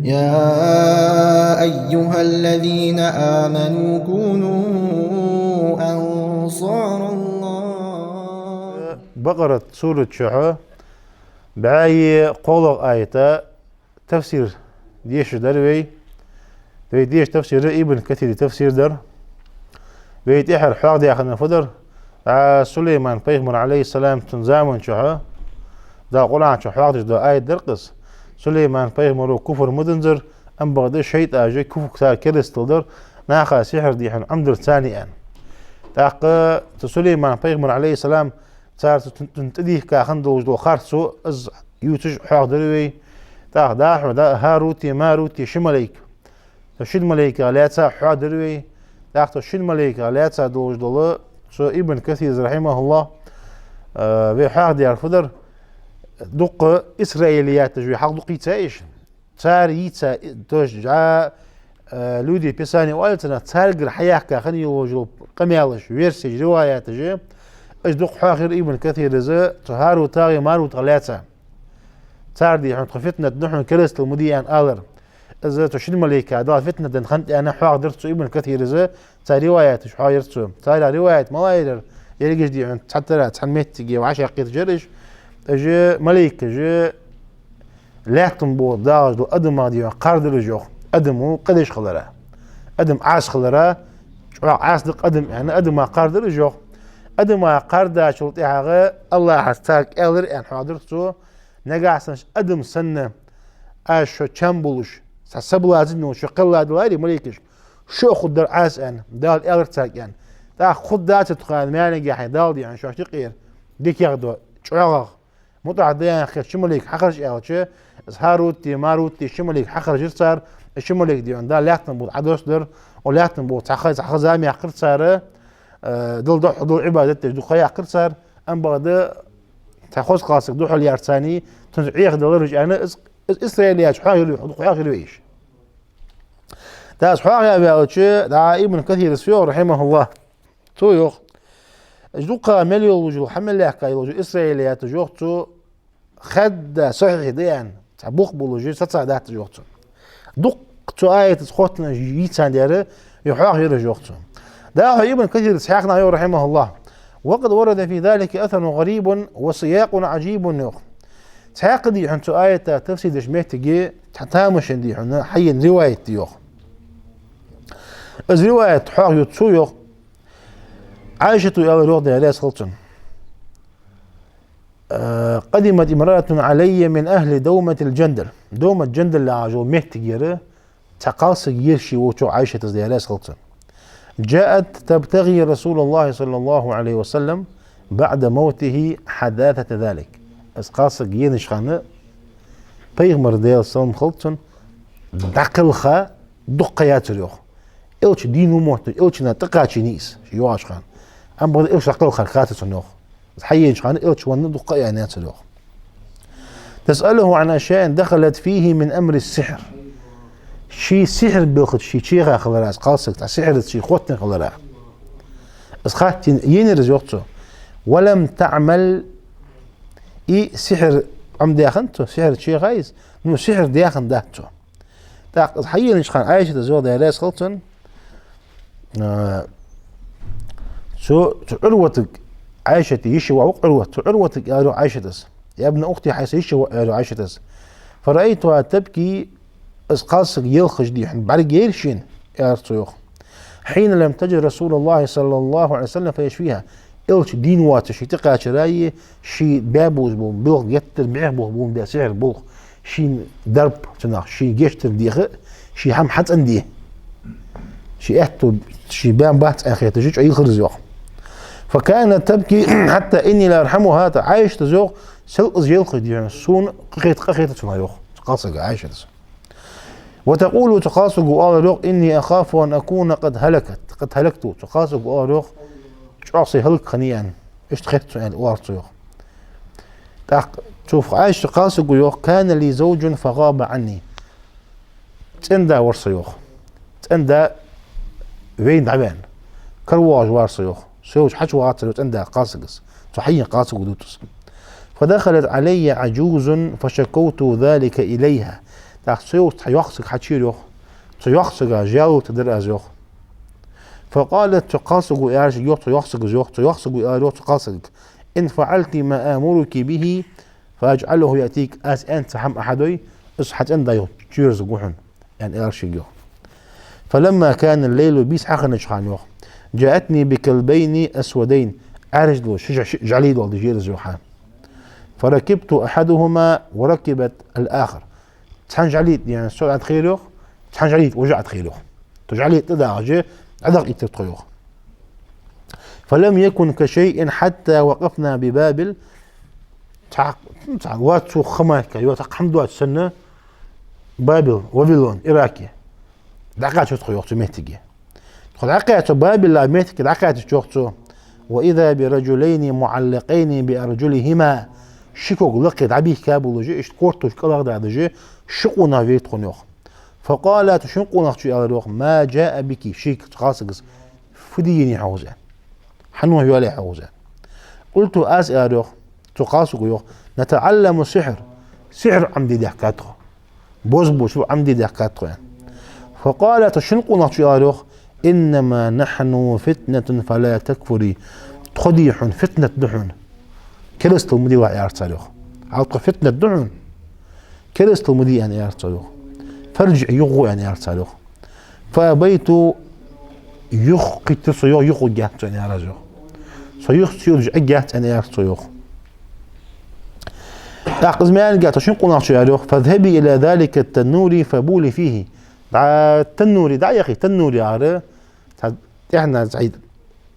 يا أيها الذين آمنوا كونوا أنصار الله. بقرة سورة شعو بعاي قولق آية تفسير ديش دروي ديش تفسير ابن كثير تفسير در بيت إحر حاق دي أخذنا فدر سليمان بيغمر عليه السلام تنزامن شعو دا قرآن شو حاق دا آية درقص سليمان بيغمر كفر مدنزر أم بغدي شيط آجي كفر كتار كريستل در ناخا سحر دي حن عمدر ثاني أن تاق سليمان بيغمر عليه السلام صار تنتديه كاخندو وجدو خارسو از يوتج حاق دروي تاق داح ودا هاروتي ماروتي شماليك تشد ملائكة لا تسا حاق دروي تاق تشد ملائكة لا تسا دوج دولو سو ابن كثير رحمه الله في حاق ديار فدر دق إسرائيليات تجوي حق دقي تايش تار يتا توش جا لودي بيساني والتنا تارجر حياك خني وجو قميالش ويرسي روايات جي اجدق حاخر ابن كثير ز تهارو تاغي مارو ثلاثه تار دي حط فتنه نحن كرست المديان الر از تشد ملائكه دا فتنه دن خنت انا حاق درت ابن كثير ز تار روايات حايرت تار روايات مواير يرجع دي حتى تحميت جي وعشا قيت جرش اجي ملائكه جي لاقتم بو داج دو ادم مادي قردر جو ادم قدش خلرا ادم عاش خلرا عاش دق ادم يعني ادم ما قردر جو ادم ما قردا شرطي حاجه الله حستاك الر ان حاضرتو نجاسنش ادم سنه اشو تشامبولش سبلازنو شو قلاد واري ملائكه شو خدر عاس ان دال الر تاك ان تا خدات تقال ماني حي دال يعني شو تقير ديك ياخدو شعاغ متعديان خير شماليك حخرج ايوتش هاروتي ماروتي شماليك حخرج صار شماليك ديون دا لاقتن بود عدوس در ولاقتن بود تاخذ زامي حقر صار دل حضور عبادته دو خيا حقر صار ام بغد تاخذ قاسك دو حل يارتاني تنعيق دلرج انا اسرائيليات حاجه دو خيا غير ويش دا حاجه ايوتش دا ابن كثير سيو رحمه الله تو يخ جدوقا مليو وجو حمل لحكا يوجو إسرائيليات جوغتو خد صحيح ديان تبوخ بولوجي ستسا دات جوغتو دقتو آية تسخوتنا جيتان دياري يحاق غير جوغتو دا ابن كثير سحاقنا يو رحمه الله وقد ورد في ذلك أثر غريب وسياق عجيب نوخ سحاق دي حنتو آية تفسيد جميت جي تحتامش دي حنا حي رواية ديوخ از رواية حاق يتسو يوخ عائشة يا رضي عليه الصلاة قدمت امرأة علي من أهل دومة الجندل دومة الجندل لعجو مهت جيرة تقاس يرشي وشو عائشة عليه الصلاة جاءت تبتغي رسول الله صلى الله عليه وسلم بعد موته حداثة ذلك اسقاس ينش خانة بيغمر ديال صلى خلطن دقلخا دقيات ريوخ إلش دينو موت إلش نتقاتش نيس يواش خان أم بغد إلش أقل خلقات سنوخ حييج خان إلش وندق يعني سنوخ تسأله عن أشياء دخلت فيه من أمر السحر شي سحر بياخد شي خلراس قاصك تاع سحر شي خوتنا خلرا اسخات ينرز وقته ولم تعمل إي سحر عم داخنته سحر شي غايز نو سحر داخن داتو تاع حييج خان عايشة زود عليه خلطن سو عروتك عائشة يشوى عروة عروتك قالوا عائشة يا ابن أختي حيث يشوى قالوا عائشة فرأيتها تبكي اسقاصك يلخج دي بعد يرشين يا رسول حين لم تجد رسول الله صلى الله عليه وسلم فيشفيها إلش دين واتش تقع شراي شي بابوز بوم بلغ يتر معه بوم ده سعر بلغ شي درب تناخ شي جيشتر ديه شي هم حت عنديه شي احتو شي بام بات اخي تجيش اي خرز فكانت تبكي حتى اني لا ارحمها عايش تزوق سلقز يلقي يعني سون قخيت تسمع تقاصق عايشه وتقول تقاصق روق اني اخاف ان اكون قد هلكت تقاصق روق شعصي هلك خنيان ايش تخيت يعني وارتو شوف عايش تقاصق يوخ كان لي زوج فغاب عني تندا ورصيوخ تندا وين دعبان كرواج وارصيوخ سوج حش واتر تندا قاصقس تحيي قاصق ودوتس فدخلت علي عجوز فشكوت ذلك إليها تاخ سيو تيوخسك حتشير يوخ تيوخسك جاو تدر از يوخ فقالت تقاسق يارش يوخ تيوخسك يوخ تيوخسك يوخ تقاسق إن فعلت ما آمرك به فأجعله يأتيك أس أنت حم أحدوي اصحت أن دايو تشيرز قوحن يعني يارش يوخ فلما كان الليل بيس حقا نشخان يوخ جاءتني بكلبين أسودين عرجلو جعليد والدي جيرز يوحان فركبت أحدهما وركبت الآخر تحن جعليد يعني سرعة خيلوخ تحن جعليد وجعت خيلوخ تجعليد تداغجي عدق يترطيوخ فلم يكن كشيء حتى وقفنا ببابل واتو خماكا يوتق حمدوات سنة بابل وبيلون إراكي دقات يترطيوخ تميتيجي دقات بابل لا ميتك دقات يترطيوخ وإذا برجلين معلقين بأرجلهما شكوك لقيت عبيه كابولوجي اشت كورتوش كلاغ دادجي شقونا فيت خنيوخ فقال تشنقونا تشي ما جاء بك شيك تقاسقس فديني حوزان حنوه يولي حوزان قلت أسأل تقاسق يوخ نتعلم السحر سحر عمدي دحكاته بوزبو شو عمدي دحكاته يعني. فقال تشنقونا تشي إنما نحن فتنة فلا تكفري تخديح فتنة دحون كرستو مدي واحد يارتالوخ عطق فتنة دحون كرستو مدي يعني يارتالوخ فرجع يغو يعني يارتالوخ فأبيت يخقت صيوخ يغو جات يعني يارتالوخ صيوخ سيرجع جات يعني يارتالوخ أقز ميان قالت شنو قناش يارتالوخ فاذهبي إلى ذلك التنور فبولي فيه دع التنوري دع يا أخي تنوري عاره احنا سعيد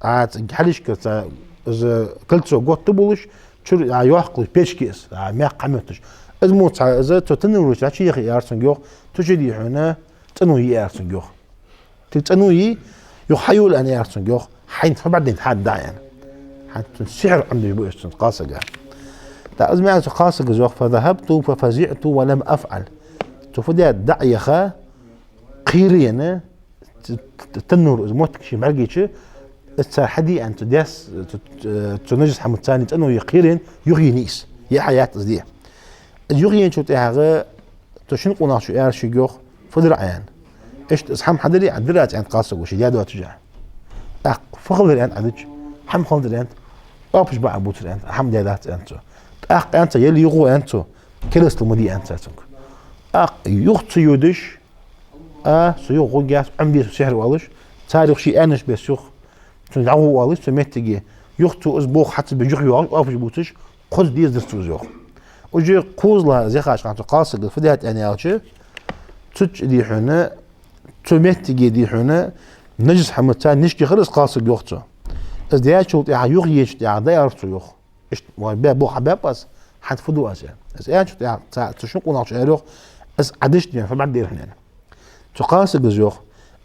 عاد حلش كذا إذا كلت سو قط تبولش شو يوحق بيشكيس ما قمتش ازموت إذا تنوري شيء يا أخي يارسن جوخ تجدي هنا تنوي يارسن جوخ تنوي يحيول أن يارسن جوخ حين فبعدين حد داعين حتى السحر عندي بوش قاصقة لا أزمع قاصقة جوخ فذهبت ففزعت ولم أفعل تفدي دعي خا قيرينا تنور زموتك شي مرقيتش الساحدي أن تداس تنجس حمد ثاني تنو يقيرين يغي نيس يا حياة زديه يغي شو تاعها تشنقو ناشو يا شي جوخ فدر عيان ايش اسحم حدري عدرات عند قاصق وشي جاد وتجع اق فخذر انت عدج حم خذر انت اوبش بقى بوتر انت حم جادات انت اق انت يلي يغو انت كرست المدي انت اق يخت يودش سيوخ جاس عمدي سحر والش تاريخ شي انش بسيوخ تنعو والش تمتجي يختو اسبوع حتى بجوخ اوبش بوتش خذ ديز دستوزيوخ وجي قوزلا زي خاش قانتو قاصق فديت انيالشي تج دي حنا تمتجي دي حنا نجس حمتان نشكي خلص قاصق يوختو از ديات شوط يا يغيش يا دايرتو يوخ اش بو حباب بس حتفدو اسيا از ايش يا تشنقو ناش يروخ اس عدش يعني فبعد دير هنا تقاسق زيوخ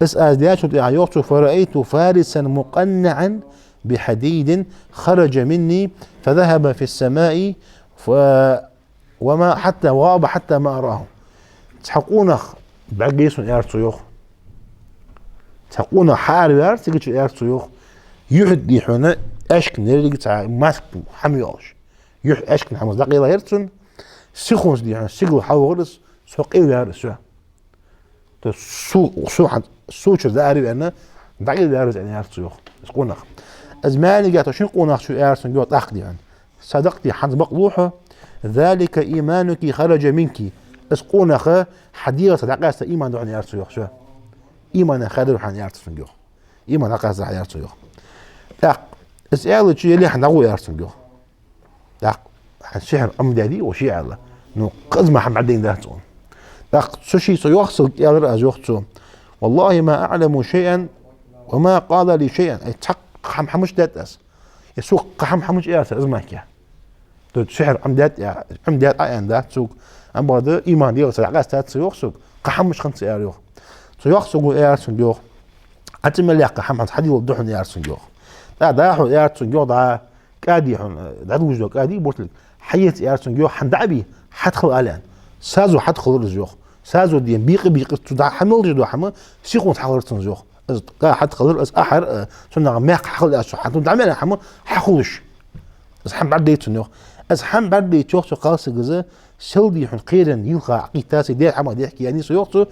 اس از ديات شوط يا يوختو فرأيت فارسا مقنعا بحديد خرج مني فذهب في السماء وما حتى غاب حتى ما أراه تحقونا بعقيس يارتو يوخ تحقونا حار يارتو يوخ يحد يحونا اشك نريق تاع ماسك حميوش يح اشك حمص دقيقة يرتون سيخونس دي حنا سيقل حاورس سوقيو يارس سو حد سوتش داري أنا دقيقة يارس يعني يارتو يوخ سقونا أزماني قاتو شنو قونا شو يارس نجوا تأخذي يعني صدقتي حد بقلوحه ذلك إيمانك خرج منك اسقونا خا حديقة دقيقة إيمان دعنا يارتو يوخ شو إيمان خادر حن يارتو يوخ إيمان دقيقة يارتو يوخ داق اسأله شيء اللي حنقول يارتو يوخ داق السحر أمدادي وشيء الله نو قزمة حم بعدين ذاتون داق سوشي سيوخسل يالر أزوخسو والله ما أعلم شيئا وما قال لي شيئا أي تحق حمش داتس يسوق حمش إياس أزمك تو سحر عمدات أيان ذات سوق أم بعد إيمان ديال سرقة ذات سيوخسو حمش خمس ياريوخ سيوخسو إياس يوخ أتمنى لك حمد حدي وضحني يارس يوخ دا حو يارس يوخ دا كادي حن دا وجدو كادي بورتل حيت يارس يوخ حندعبي حدخل الان سازو حدخل الزيوخ سازو دين بيقي تدع حمل جدو حما سيقون تحضرتن زيوخ از قا حدخل از احر سنة ما حخل اسو حتو دعمنا حما حخلش از حم بعد ديتن يوخ از هم بعد تشوف قاص جزء سلدي حن قيرا يلقى عقيد تاسي دير حما يحكي يعني سيوقتو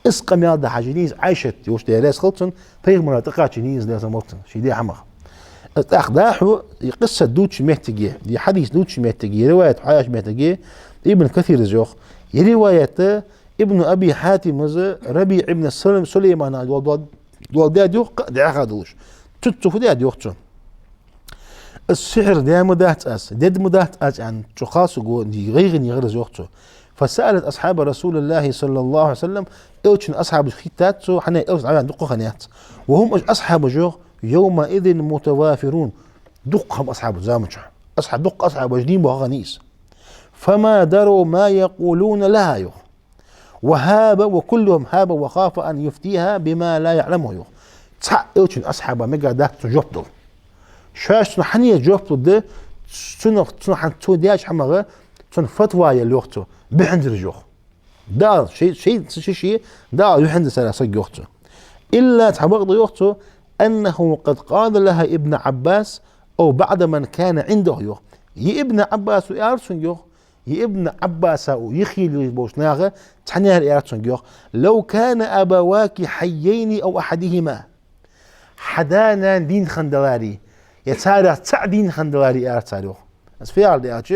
اسقم يا ده حاجنيز عايشت يوش ديريس خلصن في مناطق تشينيز ده مالتن شي دي حما اخداحو قصه دوتش مهتجي دي حديث دوتش مهتجي روايه حياش مهتجي ابن كثير زوخ روايه ابن ابي حاتم ربيع ابن سليمان دول ده دوق ده اخذوش تتفو ده دوقتون السحر ده مدات اس دد مدات اس عن تخاصو جو دي غير زوقتو فسالت اصحاب رسول الله صلى الله عليه وسلم اوتشن اصحاب الختات سو حنا اوز عن دقو خنيات وهم اصحاب جو يومئذ متوافرون دقهم اصحاب زامج اصحاب دق اصحاب وجدين وغنيس فما دروا ما يقولون لها يو وهاب وكلهم هاب وخاف ان يفتيها بما لا يعلمه يو تسع اوتشن اصحاب ميجا دات جوبتو شاش حنيه جوبتو ده سنه حن تو دياش حمغه سن فتوى يا لوقتو بحندر جوخ دا شيء دا يحند سلاسة جوختو إلا تحبق يوختو أنه قد قال لها ابن عباس أو بعد من كان عنده يوخ يا ابن عباس ويارسون يوخ يا ابن عباس ويخيل بوشناغه تحنيها الإيارسون يوخ لو كان أبواك حيين أو أحدهما حدانا دين خندلاري يتسارع دين خندلاري إيارسار يوخ بس في عرض إيارتش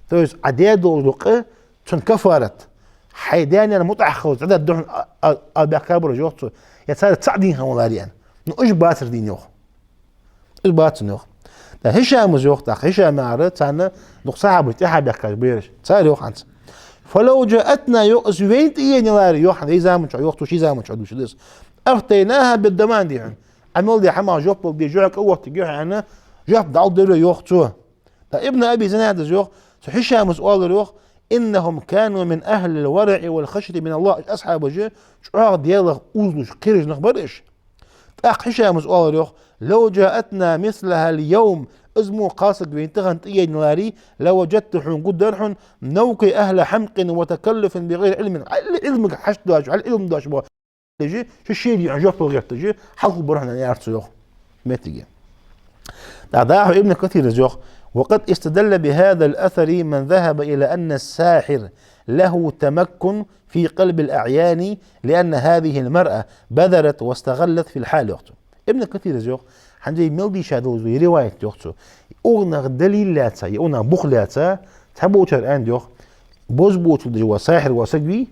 تويس عديد ولقه تن كفارت حيداني انا متاخر عدد دون البكابر جوتو يتسال تسعدين هولاريان نوش باتر دين يوخ الباتر يوخ ده هشام زوخ ده هشام عرت انا نق صاحب تاع بكابيرش تسال يوخ انت فلو جاءتنا يؤس وين تيني لاري يوخ هي زامن يوخ شي زامن شو ديس افتيناها بالضمان دي عمل دي حما جوب دي جوك قوه تجي انا جاب دعو ديرو يوخ تو ابن ابي زناد زوخ هشام سؤال يوخ إنهم كانوا من أهل الورع والخشية من الله أصحاب وجه شعار ديالغ أوزلوش قيرج نخبرش تأخ هشام سؤال يوخ لو جاءتنا مثلها اليوم ازمو قاصد بينتغن تيجي نواري لوجدت حن قدرحن نوكي أهل حمق وتكلف بغير علم علم حشد داش على علم داش بو تجي شو الشيء اللي عجبته غير تجي حق برهنا يعرف يوخ ما تجي دعاه ابن كثير زوخ وقد استدل بهذا الأثر من ذهب إلى أن الساحر له تمكن في قلب الأعيان لأن هذه المرأة بذرت واستغلت في الحال يوختو ابن كثير زوخ حنجي ملدي شادوز رواية يوختو أغنى دليلاتا يغنى بخلاتا تحبوش الآن يوخ بوزبوت جوا ساحر وسجبي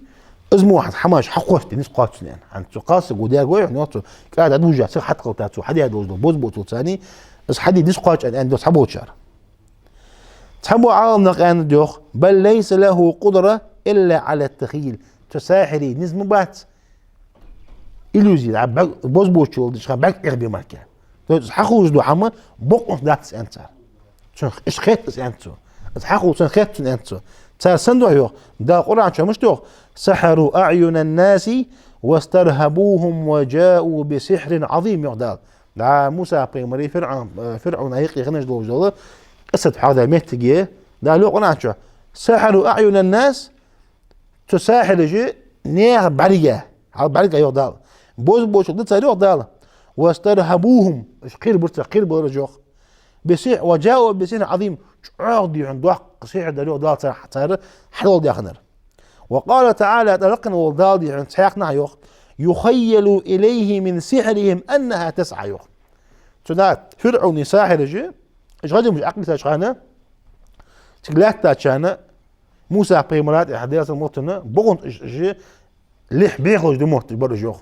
ازمو واحد حماش حقوش تنس قاتل يعني عن تقاس قوديا قوي يوختو قاعد أدوجا سير حد قوتاتو حد يدوز بوزبوت ثاني بس حد يدس قاتل الآن دوس حبوش تحبو عالم أن دوخ بل ليس له قدرة إلا على التخيل تساحري نزم بات إلوزي عبق بوزبوش شولدش عبق إغبي مكان حقوش دو حما بقوش داتس أنت إيش خيتس أنتو حقوش خيتس أنتو تسندو يوخ دا قرآن شو مش دوخ سحروا أعين الناس واسترهبوهم وجاءوا بسحر عظيم يغدال دا موسى بيمري فرعون هيقي غنج دو جدال قصة هذا مهتجي ده لو قناع شو سحروا أعين الناس تساحر جي نير برية هذا برية يغدال بوز ضد سير يغدال واسترهبوهم قيل برجوخ بسيح وجاءوا بسيح عظيم عقدي عند وق سيح ده يغدال صار حلول دي أخنر وقال تعالى تلقن والدال دي عند سياقنا يوخ يخيل إليه من سحرهم أنها تسعى يوخ تنات فرعون ساحر جي ايش غادي مش عقلي تاشخانه تقلات تاشانه موسى بيمرات احداث الموتنا بغون ايش ليح بيخرج دو موت برا جوخ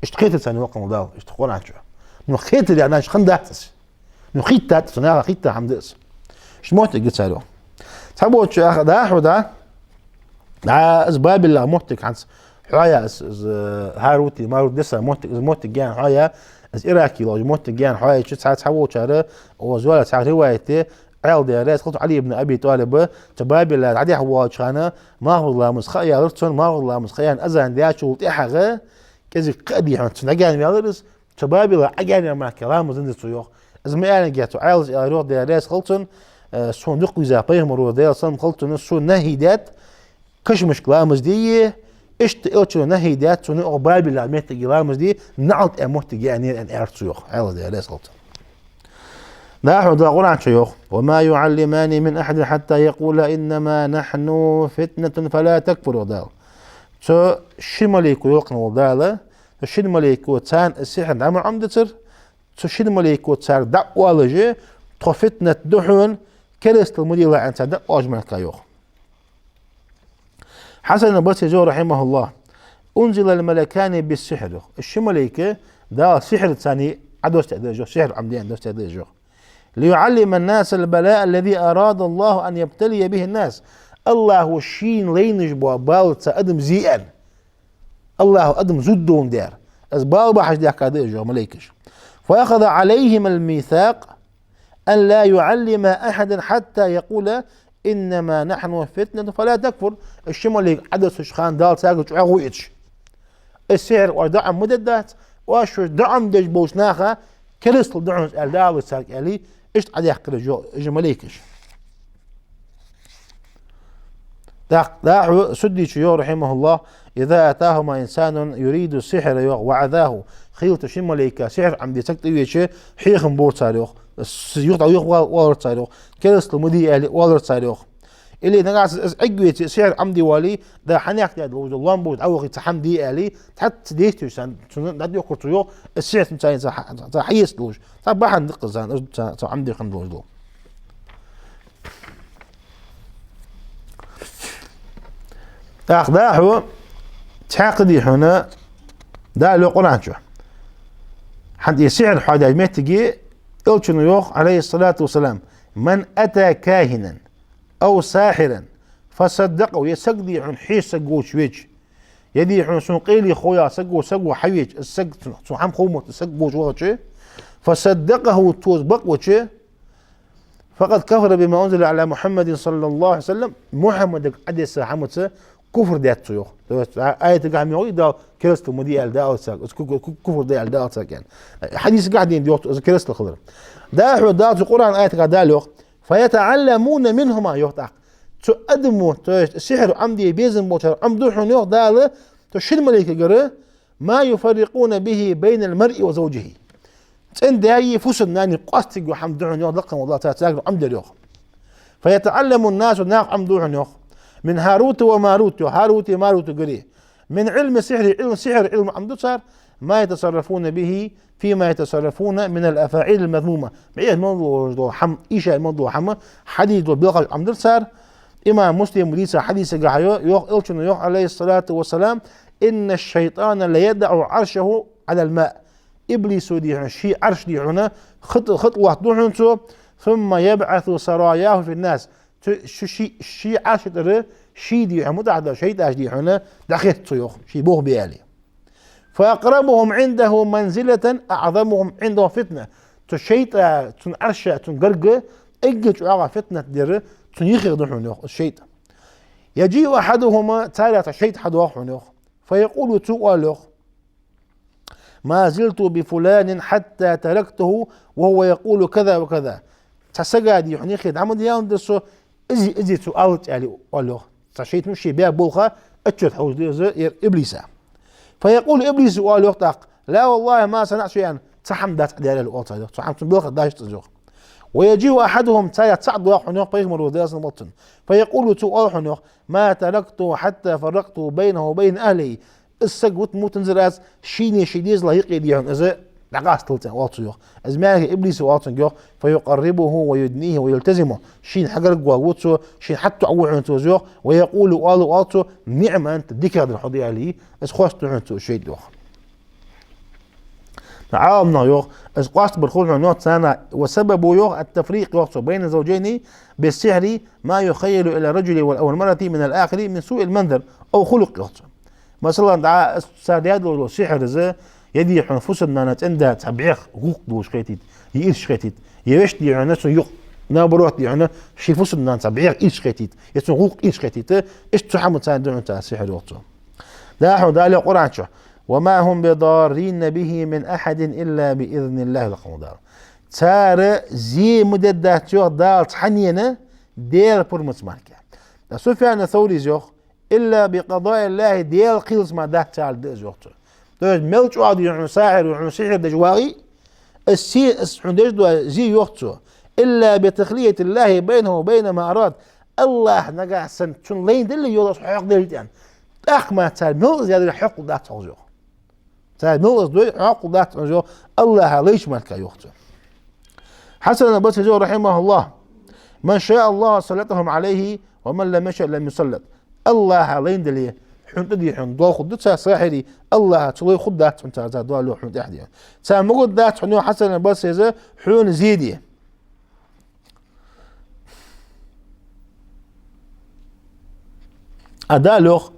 ايش تخيت ثاني وقت مضاو ايش تقول عنك نو خيت اللي انا ايش خنداتس نو خيتات صناعه خيت حمدس ايش موت قلت سالو تحبوا اخذ احد اسباب اللي موتك عن حوايا هاروتي مارو دسا موت جان حوايا از إراكي لو موت جان حوايا شو ساعات حبوا شهر وزوالة ساعات روايته عيل ديالات قلت علي ابن أبي طالب تبابي اللي عدي حوا شخانة ما هو الله مسخيا رتون ما هو الله مسخيا أزان ديال شو تحقق كذي قدي حنت نجاني مالرس تبابي اللي عجاني مع كلام وزند السيوخ از ما أنا جات عيل يروح ديالات قلتن صندوق وزا بيمرو ديال صن قلتن سو نهيدات كش مشكلة مزدية اشت اوتشو نهيدات سو نقبابي اللي عملت جلامز دي نعط اموت يعني ان ارتسيوخ عيل ديالات قلتن نحن دا قرآن شيوخ وما يعلمان من أحد حتى يقول إنما نحن فتنة فلا تكفر دال تو شماليكو يقنو دال شماليكو تان السحر عمر عمدتر تو شماليكو تار دعوالجي تو فتنة دحون كرست المدير عن تدق أجمل كيوخ حسن البصري جو رحمه الله أنزل الملكان بالسحر الشماليكو دا سحر ثاني عدوس تأديجو سحر عمدين دوس تأديجو ليعلم الناس البلاء الذي أراد الله أن يبتلي به الناس الله شين لينج بالتا أدم زيئن الله أدم زدون دير أزبال بحش ديك كاديجو مليكش فأخذ عليهم الميثاق أن لا يعلم أحدا حتى يقول إنما نحن فتنة فلا تكفر الشمالي عدس شخان دال ساقش عغويتش السحر ودعم مددات واشو دعم دج بوسناخا كريستال دعم الدال وساق علي اشت عليه قرجو مليكش داعو سدي شيو رحمه الله إذا أتاهما إنسان يريد السحر وعذاه خيلت شماليكا سحر عم دي سكت ويشي حيخن بور تاريخ يقطع يخ والر تاريخ كريستال مدي علي والر تاريخ اللي نقاس عقويت سحر عمدي والي دا حنيك دا اللون بود او يتحم دي علي تحت ديتو سان دا يقطيو السحر تاعي تا حيس دوج تا بحن دقزان تا عمدي خندوج دو تاخداحو تعقدي هنا دا لو قران شو حد يسحر حدا متجي قلتنو يوخ عليه الصلاه والسلام من اتى كاهنا أو ساحرا فصدقه يسقدي عن حيس سقو شويج يدي عن سنقيلي خويا سقو حويج السق سحام خومة سقو شويج فصدقه توزبق وشي فقد كفر بما أنزل على محمد صلى الله عليه وسلم محمد أديس حمد كفر ديت سيوخ آية قاعد يقول دا كريستو مدي ال دا كفر دي ال دا يعني حديث قاعدين ديوت كريستو خضر دا هو دا القرآن آية قاعد دالوخ فيتعلمون منهما يوتاق تقدموا السحر عمدي بيزن بوتر عمدوحون يوخ دالة تشد مليك قرأ ما يفرقون به بين المرء وزوجه تن داي فسد ناني قاستق وحمدوحون يوخ لقم الله تعالى عمد يوخ فيتعلم الناس ناق عمدوحون يوخ من هاروت وماروت هاروت ماروت قرأ من علم السحر علم عمدو صار ما يتصرفون به فيما يتصرفون من الافاعيل المذمومه بعيد موضوع حم ايش الموضوع حم حديث وبلغ عمد صار امام مسلم ليس حديث يوخ عليه الصلاه والسلام ان الشيطان لا يدع عرشه على الماء ابليس دي شيء عرش دي هنا خطوه دحنته ثم يبعث سراياه في الناس شي عرش شي دي مدعده شيء دي هنا دخيت يوخ شي بوغ بيالي فأقربهم عنده منزلة أعظمهم عنده فتنة تشيطة تنعرشة تنقرق إجت أغا فتنة دير تنيخي دحون الشيطة يجيء أحدهما تالي الشيط حد واحد فيقول تؤال ما زلت بفلان حتى تركته وهو يقول كذا وكذا تسقى يحنيخي عمد ياندسو ازي سؤال يعني قال تشيط مشي بها بوخة اتشت حوز إبليسا فيقول إبليس وقال يقطق لا والله ما صنعت شيئا تحمدت على الوقت تحمدت بلغة داش تزوج ويجيء أحدهم تصعد حنيق فيغمر وداس المطن فيقول تو حنيق ما تركته حتى فرقت بينه وبين أهله السقوت موتنزراز شيني شيديز لا يقيديهم إذا دقاس تلتين واطيوخ أزمانه إبليس واطيوخ فيقربه ويدنيه ويلتزمه شين حجر جواوتسو شين حتى عوعن توزيوخ ويقول قالوا واطو نعم أنت ذكر الحضي عليه إس خواست عنتو شيء دوخ تعاومنا يوخ إس قاست بالخوض عنوات سنة وسبب يوخ التفريق يوخ بين الزوجين بالسحر ما يخيل إلى الرجل أو المرأة من الآخر من سوء المنظر أو خلق يوخ مثلا دعاء السادات والسحر زي يدي حنفسنا نتندى تبعيخ غوق دوش خيتيت يئرش خيتيت يوش دي عنا سو يق نابروت دي عنا شي فسنا تبعيخ إيش خيتيت يسو غوق إيش خيتيت إيش تحمل تاندون تاع السحر وقتو داحو دالي قرآن شو وما هم بضارين به من أحد إلا بإذن الله لقم دار تار زي مددات يوخ دال تحنينا ديال برمس مالكا سفيان الثوري زيوخ إلا بقضاء الله ديال قيلس ما دات تال ديز وقتو دوج ملج وعد يعن ساحر ويعن سحر دجواغي السي حندش دو زي يوختو إلا بتخلية الله بينه وبين ما أراد الله نجا سن شن لين دل يوضع حق دل يعني أخما تال ملز يدري حق ده تعزو تال ملز دو حق ده تعزو الله ليش مالك يوختو حسن البصري رحمه الله من شاء الله سلطهم عليه ومن لم يشاء لم يسلط الله لين دل حنتدي حن دو خدتها ساحري الله تلوي خدات حنت دو لو حنت أحد يعني سامقول ذات حنو حسن البصري حون زيدي أدالوخ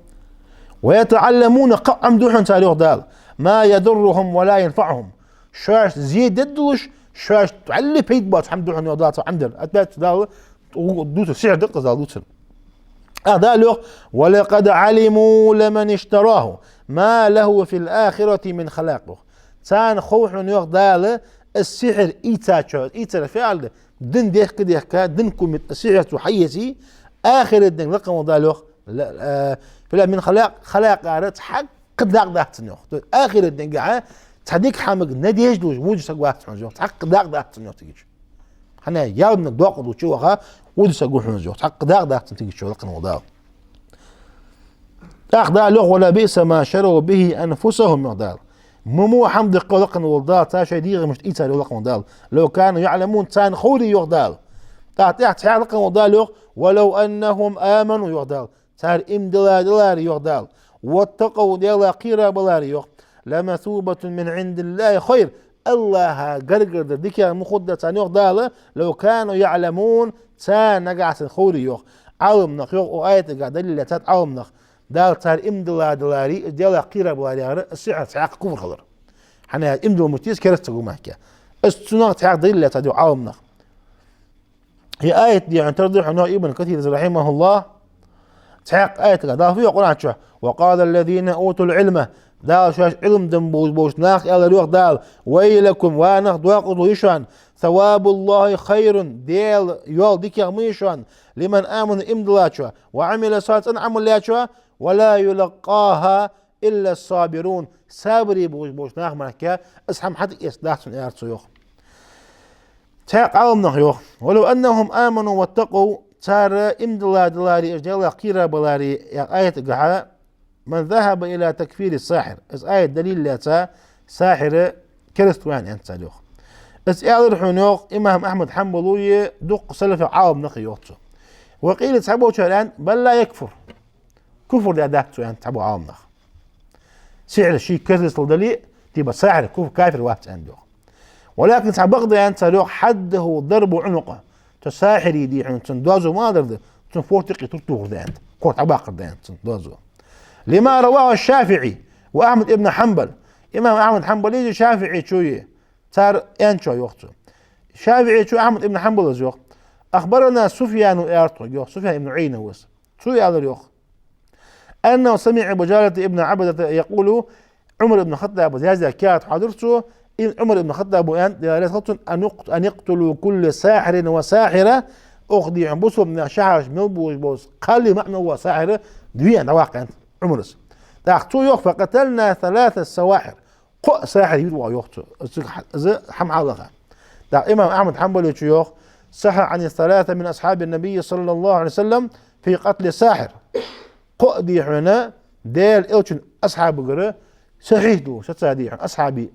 ويتعلمون قام دوحن تاريخ دال ما يضرهم ولا ينفعهم شاش زيد الدوش شاش تعلي بيت بات حمد دوحن يودات عندر أتبات دال دوت سعر دقة دال دوتن أدالوخ ولقد علموا لمن اشتراه ما له في الآخرة من خلاقه تان خوح يوخ دال السحر إيتا فعل دن ديخ كديخ دن كومت السحر تحيزي آخر الدن رقم دالوخ فلا من خلاق عارت حق داق داحتنيو آخر الدن قاعد تحديك حامق نديش دوش وجه سقواحت حنجو حق داق داحتنيو تيجي حنا يا من دوق دو شوخا وجه سقوح حنجو حق داق داحتن تيجي شو رقم وداو أخذ لغ ولا بئس ما شروا به أنفسهم مقدار مو حمد قلقن والدال تاشي ديغ مش إيتا لقن ودال لو كانوا يعلمون تان خوري يغدال تحت لقن ودال ولو أنهم آمنوا يغدال تار دلار يغدال واتقوا ديلا قيرا بلار يغ لمثوبة من عند الله خير الله قرقر ديكا مخدة تان يغدال لو كانوا يعلمون تان نقعس خوري يغ علم نخ يغ وآية قاعدة اللي تات علم نخ دال تار دلاري ديلا قيرا بلاري السعر تعاق كفر خضر حنا المتيس كرست تقول محكا السنة تعاق دليل تدعو علم نخ هي آية دي عن ترضيح أنه ابن كثير رحمه الله تعاق آية قضاء فيه قرآن شو وقال الذين أوتوا العلم دال شاش علم دنبوش بوش ناخ يلا روح دال ويلكم وانخ دواقضوا يشان ثواب الله خير ديل يول ديك يغميشان لمن آمن امدلاتشو وعمل صالحا عمل لاتشو ولا يلقاها إلا الصابرون صابري بوش ناخ مركا اسحم حد يسداحسن ايارتسو يوخ تاق عالم يوخ ولو أنهم آمنوا واتقوا تار امدلا دلاري ارجالا قيرا بلاري آية قحا من ذهب إلى تكفير الساحر اس آية دليل لاتا ساحر كريستوان انت يوخ اس اعلر حنوخ إمام أحمد حنبلوية دق سلف عالم نخي يوخ وقيل تحبوا الآن بل لا يكفر كفر لأداكتو يعني تحبوا عالم نخ سحر الشيء كريستو دليل تبقى ساحر كفر كافر واحد عنده ولكن تحبقضي يعني تلوخ حده ضرب عنقه تساحري دي عن تندوزو ما درد تنفورتقي ترتوغ دي عند كورت عباقر دي عند تندوزو لما رواه الشافعي وأحمد ابن حنبل إمام أحمد حنبل يجي شافعي شوية صار ينشو يوختو شافعي شو أحمد ابن حنبل يوخ أخبرنا سفيان وإيرتو يوخ سفيان ابن عيينة وس شو هذا يوخ أنه سمع بجالة ابن عبدة يقول عمر بن الخطاب هذا كانت حضرته عمر بن الخطاب أن يقتلوا كل ساحر وساحرة أخذي عن بصر من شعر ملبوش بوس قال لي معنى هو ساحرة دوية واقع عمر تأخذوا يوخ فقتلنا 3 سواحر قو ساحر يدوى يوختو حم عالغا إمام أحمد حنبل يوخ سحر عن 3 من أصحاب النبي صلى الله عليه وسلم في قتل ساحر قو دي حنا ديل إلتون أصحاب قرأ سحيدو ستادي أصحابي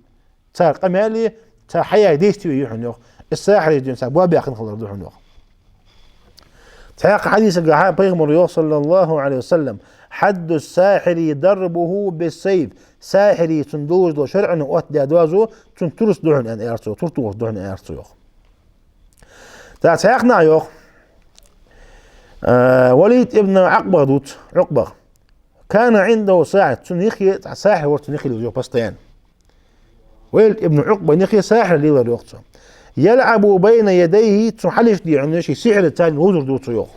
صار قمالي صار حياة ديستي يحن يوخ الساحر يجون صار بوابي أخن خضر دوحن يوخ تحقق حديث القحاء بيغمر يوخ صلى الله عليه وسلم حد الساحر ضربه بالسيف ساحري تندوز دو شرعن وقت دي أدوازو تنترس دوحن أن إيرتو ترتوخ دوحن إيرتو يوخ تحققنا يوخ وليد ابن عقبة دوت عقبة كان عنده ساحر تنيخي ساحر ورتنيخي ليوخ بستيان وليد ابن عقبة نيخي ساحر ليه يوخ يلعب بين يديه تحلش دي عنده شي سحر التاني وزر دوت يوخ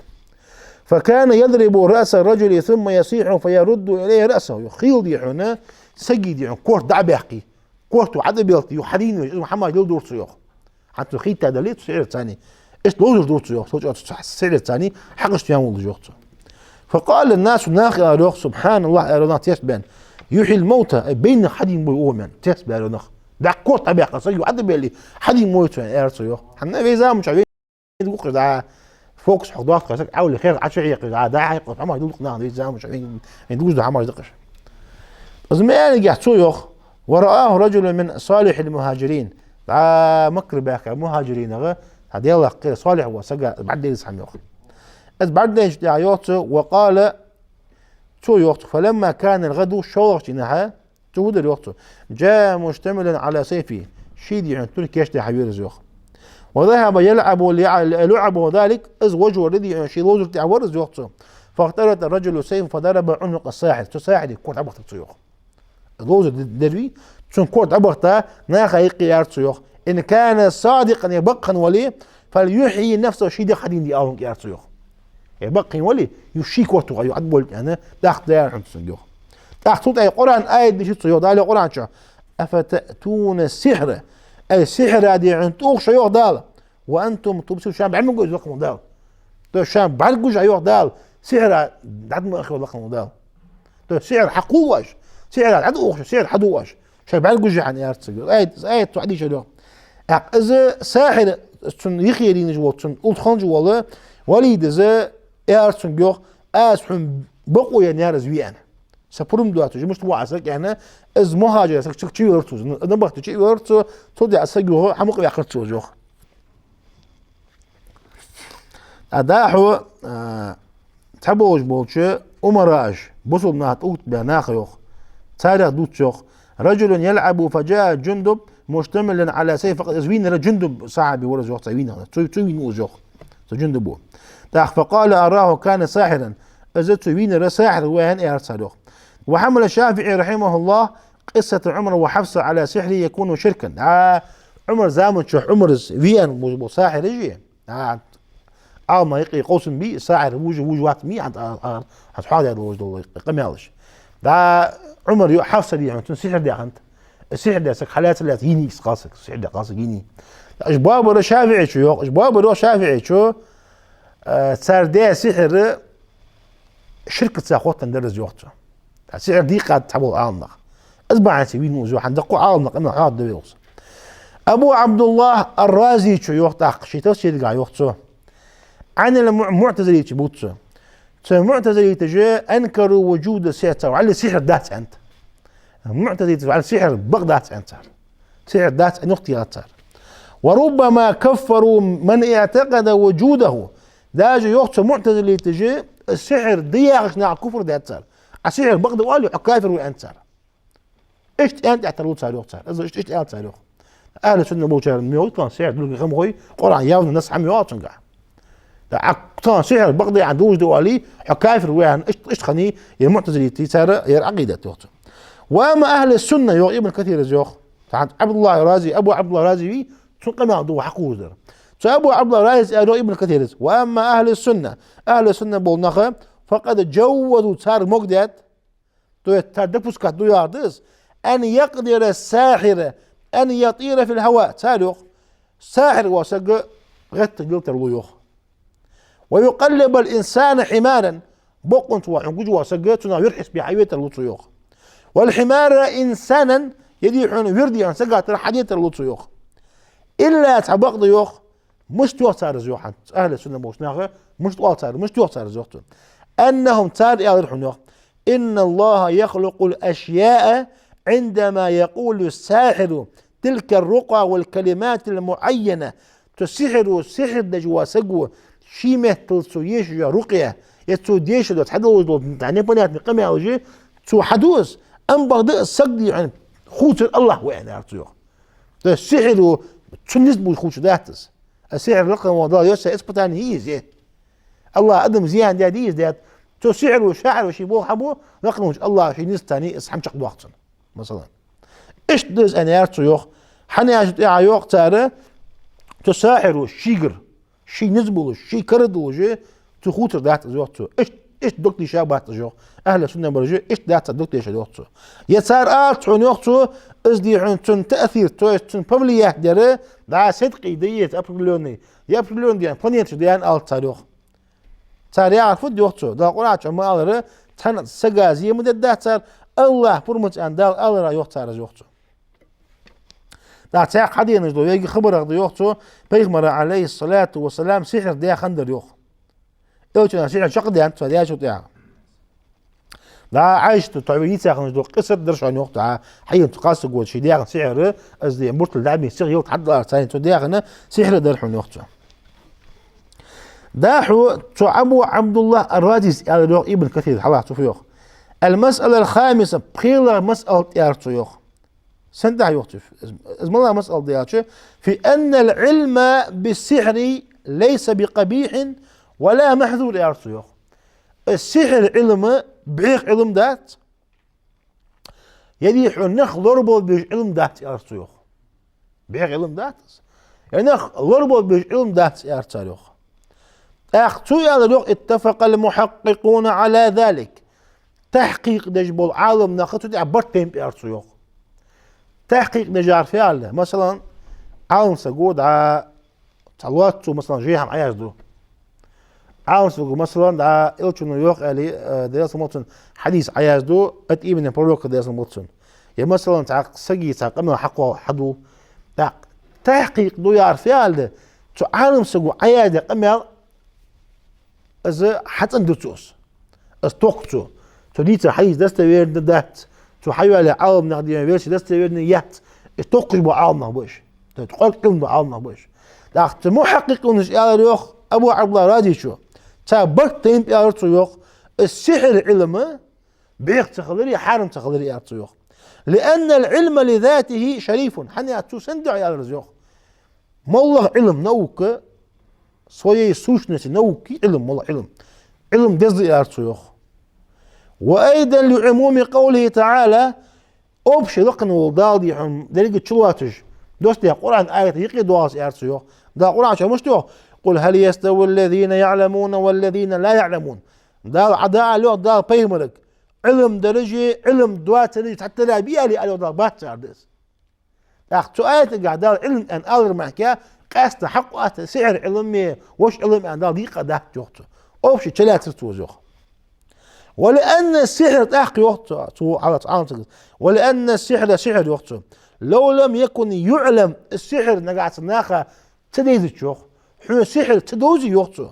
فكان يضرب رأس الرجل ثم يصيح فيرد إليه رأسه يخيل دي هنا سجد يعني كورت دعب يحكي كورت وعدب يلطي يحدين محمد يل دور سيوخ حتى خيت هذا ليه سعر الثاني ايش لوزر دور سيوخ السعر الثاني حقش يعمل جوخته فقال الناس ناخي أروخ سبحان الله أرونات يسبان يحيي الموتى بين حدين بيؤمن تسبان أرونخ ده كور طبيعة صيو عد بالي حد يموت ارصيو حنا في زام مش عارفين يقول ده فوكس حضارات قصك اول خير عشان يقع ده حيقف عمر يقول قناع في زام مش عارفين يدوز ده عمر يدقش زمان جه صيوخ ورآه رجل من صالح المهاجرين مكر باك مهاجرين هذا يلا صالح وسجى بعد يسحم يوخ بعد يوتو وقال شو يوتو فلما كان الغد شورش نها تهود الوقت جاء مشتملا على سيفه شيدي عن تركي يشتي حبير زيوخ وذهب يلعب لعب ذلك از وجهه الذي شيلوز تعور زيوخ فاختلط الرجل سيف فضرب عنق الساحر تساعد كورت عبرت تسيوخ الروز الدروي تكون كورت عبرت ناخا يقيار تسيوخ ان كان صادقا يبقى ولي فليحيي نفسه شيدي خدين دي اون يار تسيوخ يبقى ولي يشيك وتو يعدبول يعني تاخذ دار عند تسيوخ تحت أي قرآن آية دي شو تصير دال القرآن شو أفتأتون السحر أي السحر هذه عند توخ شيوخ دال وأنتم تبصرون شام بعلم جوز لكم دال تو شام بعد جوز أيوخ دال سحر بعد ما أخذ لكم دال تو سحر حقوش سحر عدوش سحر حدوش شام بعد جوز عن يارت سجل آية تعدي شو إذا ساحر تون يخيرين جوا تون قلت خنج والله وليد إذا يارت سجل أسحم بقوا ينار زويان سپرم دواتو مش تبغى عساك يعني از مهاجر عساك شيء يرتو نبغى شيء يرتو تودي عساك جو حمق ياخذ جو اداحو تبوج بولش امراج بوصل نات اوت بناخ يوخ تاريخ دوت شوخ رجل يلعب فجاء جندب مشتملا على سيف فقط ازوين جندب صعب ورز يوخ تسوين تسوين وجوخ جندبو فقال اراه كان ساحرا اذا تسوين ساحر وين ارسلوه وحمل الشافعي رحمه الله قصة عمر وحفصة على سحره يكون شركا عمر زامن شو عمر فيان ساحر يجي ما يقي قوس بي ساحر وجه واحد مي حد حاضر الوجه قمالش دا عمر حفصة دي عن سحر دي عن السحر ده سك حالات اللي يني قاسك السحر ده قاسك يني اشباب الشافعي شو اشباب الشافعي شو صار ده سحر شركة ساخوت ندرز يوقته سعر دي قد تحبوا عالمك أتبع سوين موزوح عندقوا عالمك أنه حاد دويوس أبو عبد الله الرازي شو يوقتاق شي توسير قاع يوقتو عن المعتزلي تبوتسو المعتزلي تجي أنكروا وجود السحر وعلى السحر دات أنت المعتزلي على السحر بغدات أنت سحر دات أن اختيارات وربما كفروا من اعتقد وجوده داجي يوقتو معتزلي تجي السحر ضياغش ناع كفر دات صار السحر بغد والي كافر وانت ايش انت اعترض صار يوقت صار ايش انت صار اهل السنه مو شهر ميوت كان سحر دول خمغوي قران ياون الناس عم يواتن قاع كان سحر بغد عندوش دوالي كافر وين ايش خني يا معتزلي صار يا عقيده يوقت واما اهل السنه يو ابن كثير زيوخ عبد الله الرازي ابو عبد الله الرازي تنقم دو حقوق ابو عبد الله الرازي ابن كثير واما اهل السنه بولنخه فقد جوزوا صار مقدت تو تدبس كدو ياردس ان يقدر الساحر ان يطير في الهواء سالوخ ساحر وسق غت قلت الويوخ ويقلب الانسان حمارا بقنت وعنقج وسقتنا يرحس بحيوه اللطيوخ والحمار انسانا يديحون وردي عن سقات حديث اللطيوخ الا تبقض يوخ مش توصار زيوخ اهل السنه موشناخه مش توصار زيوختون أنهم يرحون إن الله يخلق الأشياء عندما يقول الساحر تلك الرقى والكلمات المعينة السحر دجوا سجوا شيمة تلسو يشجع رقية يتسو ديش دو تحدو يعني بنات نقمة أو شيء تو حدوث أم بعض السجد عن خوت الله وين أرتيوه السحر تنسبه خوت ذاتس السحر رقم وضع يوسع إثبتان هيز الله أدم زيان ديز ديت تو سحر وشاعر وشي بو حبو رقم الله شي ناس تاني اسحم شق وقتن مثلا ايش دز انا يارتو يوخ حني يا يوخ تاره تو ساحر وشيغر شي نزبل شي كردو جي تو خوتر دات زوتو ايش دكتي شابات جو اهل السنه برجو ايش دات دكتي شدوتو يسار ارتون يوختو ازدي عن تاثير تو بابليه دره دا صدقي ديت ابرلوني يا ابرلون ديان فنيت ديان الت تاريخ تاريخ فد يوختو دا قرات ما alır تن سغازي مددات الله فرمت ان دال الله يوخ تاريخ يوختو دا تعق حدي نجدو يجي خبر أخذ يوختو بيغمر عليه الصلاة والسلام سحر ديا خندر يوخ إلتنا سحر شق ديا أنت ديا شو ديا دا عايشتو تعبيري تاخذ نجدو قصة درش عن يوختو حي تقاس قول شي ديا سحر أزدي مرتل دعمي سحر يوخت حد ثاني تو ديا سحر درحون يوختو داحو تعبو عبد الله الراديس على يوخ ابن كثير حلا تو يوخ المسألة الخامسة بخيلة مسألة يارتو يوخ سندع يوختف اسم الله مسألة دياتش في أن العلم بالسحر ليس بقبيح ولا محذور يارتو يوخ السحر علم بعيق علم دات يديح نخ ضربه بعلم دات يارتو يوخ بعيق علم دات يعني نخ ضربه بعلم دات يارتو يوخ أختو يا يوخ اتفق المحققون على ذلك تحقيق دجبو العالم ناخذته دي عبرتين بيارتو يوخ تحقيق نجار فعله مثلا عالم سجود على تعلواتو مثلا جيهم عيازدو عالم سجود مثلا على إلتو نيوخ اللي دياس موتن حديث عيازدو اتيبن بروك دياس موتن يا مثلا تاع سجي تاع قمه حقه حدو تحقيق دو يار فعله تو عالم سجود عياده قمه از حتى ندوتوس از توقتو تديت حديث دستوير دات تحيو على عالم نقدي بيش دستوير نيات تقرب عالم بوش تقرب عالم بوش داخت محقق ونش يوخ ابو عبد الله رادي شو تابرت تيم يارتو يوخ السحر علم بيق تخلري حرم تخلري يارتو يوخ لان العلم لذاته شريف حني اتو سندع يا رزيوخ والله علم نوك صوي سوشنس نوكي علم والله علم دز يارتو يوخ وأيضا لعموم قوله تعالى أبش لقن والضالي حم دليل تشلواتج دوست يا قرآن آية يقي دواس يارسيو دا قرآن شو مشتو قل هل يستوي الذين يعلمون والذين لا يعلمون دا عداء له دا بيمرك علم درجة علم دوات درجة حتى لا بيالي على دا بات ساردس أختو آية قاعد علم أن أغير محكا قاست حق سعر علمي وش علم أن دا ديقة دا جوختو أبش تلاتة توزوخ ولأن السحر تحقي وقته على تعالى ولأن السحر سحر وقته لو لم يكن يعلم السحر نقعت ناخا تديز الشوخ حين السحر تدوزي وقته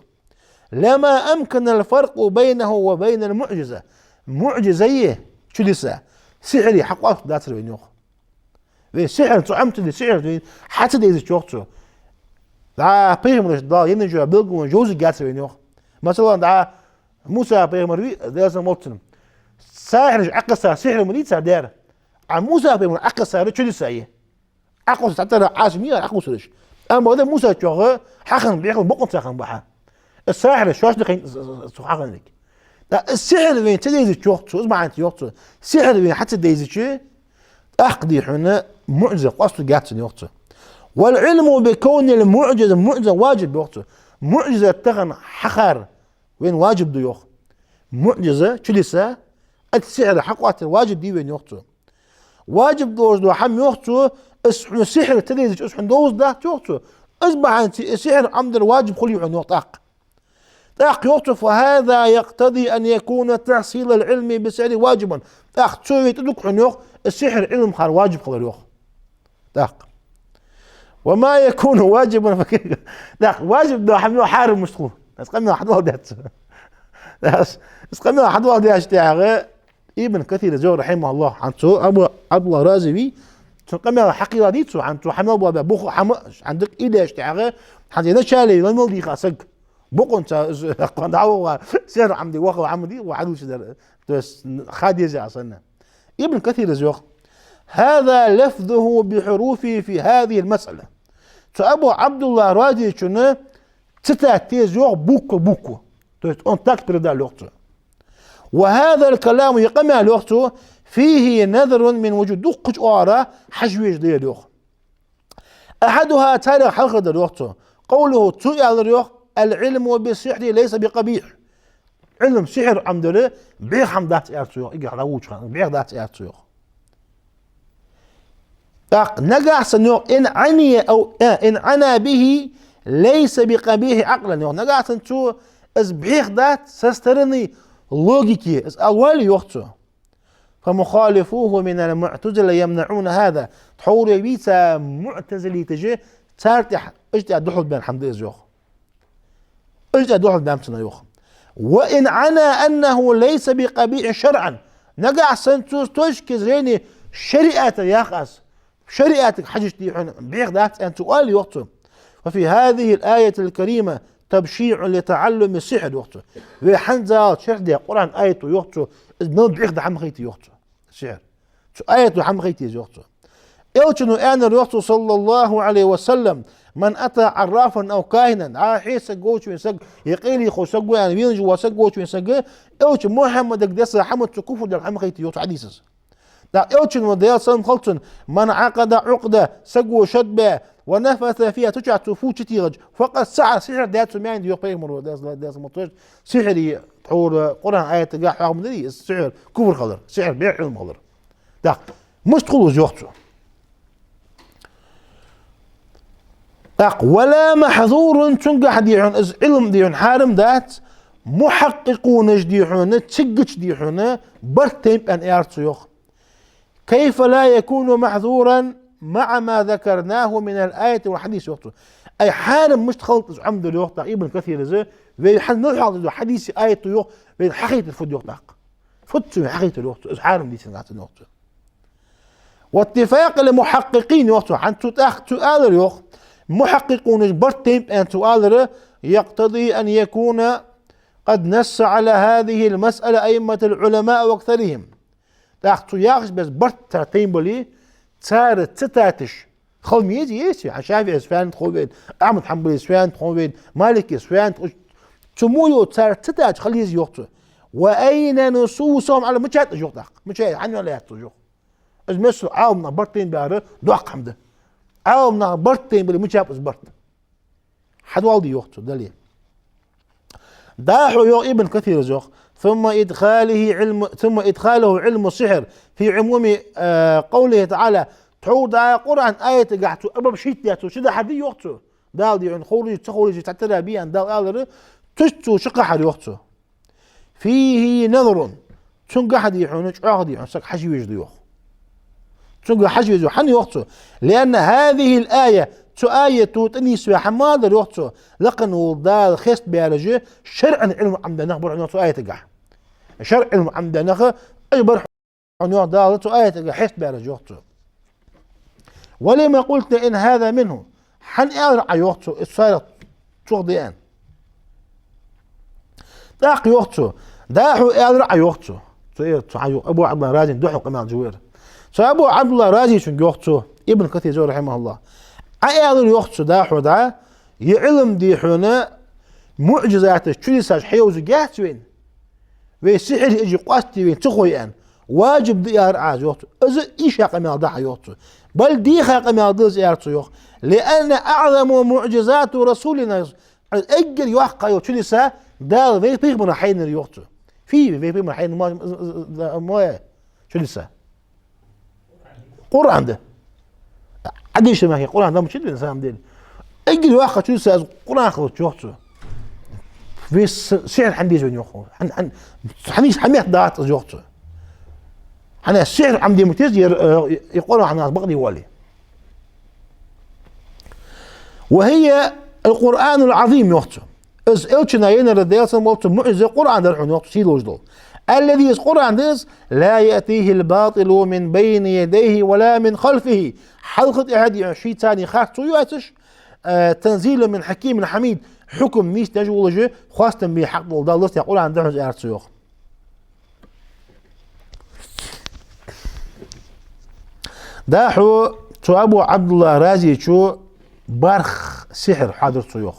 لما أمكن الفرق بينه وبين المعجزة معجزية شو لسه سحري حق وقت داتر بين يوخ السحر تعمت السحر حتى ديز الشوخته دا بيهم دا ينجو بلغو جوزي قاتر بين يوخ مثلا دا موسى بيمر داس موتن ساحر عقصة سحر مريد سادار عن موسى بيمر عقصة رجل سايه عقصة حتى عاشمية عقصة رش أما هذا موسى شوغ حقن بياخذ بقن ساخن بحا الساحر شواش دخين سحقن لك السحر وين تديز شوغ اسمع أنت يوقت السحر وين حتى ديز شيء أقدي حنا معجزة قصد جاتن يوقت والعلم بكون المعجزة واجب بوقته معجزة تغن حخر وين واجب دو يوخ معجزة شلسة السحر حقوات الواجب دي وين يوختو واجب دوز دو حم يوختو اسحن السحر تديز اسحن دوز ده يوختو اصبح انت السحر عمد الواجب خلي عن يوطاق طاق يوختو فهذا يقتضي ان يكون تحصيل العلم بسحر واجبا طاق تسوي تدك عن يوخ السحر علم خار واجب خلي يوخ طاق وما يكون واجبا فكيف طاق واجب دو حم حارم مشغول اسقمنا واحد واحد اسقمنا واحد واحد اشتاغ ابن كثير زور رحمه الله عنتو ابو عبد الله رازي تقمنا حقيقه ديتو عنتو حمل بابا بوخ عندك الى اشتاغ حد اذا شالي لما دي خاصك بوق انت قندعوا سير عمدي واخو عمدي وعدوش بس خاديجه اصلا ابن كثير زور هذا لفظه بحروفه في هذه المساله فابو عبد الله رازي شنو تتاتيز يوغ بوكو اون تاك بردا لوقته وهذا الكلام يقمع لوقته فيه نذر من وجود دقج اورا حجويج دي لوغ احدها تاريخ حلقه لوقته قوله تو العلم بالسحر ليس بقبيح علم سحر عمدله بيخ حمدات ارتو يقع راوج بيخ دات ارتو نقع سنو ان عني او ان عنا به ليس بقبيح عقلا نقعت انتو از بحيخ دات سسترني لوجيكي از اول يوختو فمخالفوه من المعتزلة يمنعون هذا تحول يبيتا معتزلي تجي تارتح اجتى دخل بين حمد يوخ اجتى دخل بين سنة يوخ وإن عنا أنه ليس بقبيح شرعا نقع سنتوس تشكي زيني شريعة ياخس شريعة حجش ديحون بيخ ذات أن تقال يوخته. وفي هذه الآية الكريمة تبشيع لتعلم السحر يوخته وحنزا شيخ دي قرآن آية يوخته من بيخ ده حم خيتي يوخته السحر آية حم خيتي يوخته إلشنو أن الرسول صلى الله عليه وسلم من أتى عرافا أو كاهنا عاحي سجوش ويسج يقيل يخو سجوا يعني بينجوا وسجوش ويسج إلش محمد قدس حمد تكفر ده حم خيتي يوخته حديث لا إلشنو ديال صن خلطن من عقد عقدة سجوا شدبة ونفث فيها تجع تفوت تيرج فقط سعر سحر ديال سمعين ديوق بيمر ديال مطوج سحري تقول قرآن آية تجاه حرام دي السحر كفر خضر سحر بيع علم خضر ده مش تخلص يوخته ولا محظور تنقح ديحون از علم ديحون حارم ذات محققون ديحون تسجج ديحون برتيم ان ايارتو يوخ كيف لا يكون محظورا مع ما ذكرناه من الآية والحديث يوخته اي حارم مش تخلط عمد اليوخ ابن كثير زي ويحن نلحظ حديث آية يوخ بين حقيقة الفد يوخ فتو حقيقة اليوخ از حارم دي سنعت اليوخته واتفاق المحققين يوخته عن تؤال اليوخ محققون برتيم أن تؤالر يقتضي أن يكون قد نص على هذه المسألة أئمة العلماء وأكثرهم تاختو ياخش بس برت تيمبلي تار تتاتش خلميز يسي عشافي اسفان تخوبين أحمد حنبلي اسفان تخوبين مالك اسفان تمويو تار تتاتش خليز يوقتو وأين نصوصهم على مشاهد يوقتاق مشاهد عنو لا يحتو از مسو عاومنا برتين باره دوق حمده عاومنا برتين بلي مشاهد از برت حدوالدي يوقتو دليل داحو يو ابن كثير زوخ ثم إدخاله علم السحر في عموم قوله تعالى تعود قرآن آية قاعدتو أبا شيت ياتو شدا حدي يوقتو دال دي عن خولي تعترى بي أن دال آلر تشتو شقا حد يوقتو فيه نظر تنقى حد يحونج عقد يحون سك حشي ويجدو يوخ تنقى حشي ويجدو حن يوقتو لأن هذه الآية آية تنيس وحماد يوقتو لقنو دال خيست بيارجي شرعا علم عمدا نخبر عنو آية تقع شرع علم عمدا نخ أجبر عنو دال آية تقع حيست بيارجي يوقتو ولما قلت إن هذا منه حن أرعى يوقتو الصالة تغضيان داق يوقتو داحو أرعى يوقتو أبو عبد الله رازي دوحو قمال جوير أبو عبد الله رازي شن يوقتو ابن كثير زور رحمه الله أيضا يوقتو داحو دا يعلم دي حونا معجزات تشلساج حيوز جاتوين ويسحر يجي قاستي وين تخويان واجب دي أرعى يوقتو إذا إيش قمال داحو يوقتو بل دي قمال ديز يارتو يوق لأن أعظم معجزات رسولنا أجل يوحقا يوتشلسا دال في بيغمنا حين يوقتو في بيغمنا حين ما شلسا قرآن ده عديش ما هي قرآن ده مش الإنسان دين أجل يوحقا شلسا قرآن خلط يوقتو في سعر حنديز وين يوقتو حنيش حميت دات يوقتو أنا السعر عمدي متيز يقول عن بغدي والي وهي القرآن العظيم يوقتو إز إلشنا ينر الدياسة موقتو معجزة قرآن درحون يوقتو سيدو جدول الذي القرآن ديس لا يأتيه الباطل من بين يديه ولا من خلفه حلقة إعادة شيء تاني خاصو يؤتش تنزيل من حكيم حميد حكم نيش تجولجي خاصة بحق الله يقول عن درحون إعادة يوق داحو تو أبو عبد الله رازي شو بارخ سحر حاضر تو يوخ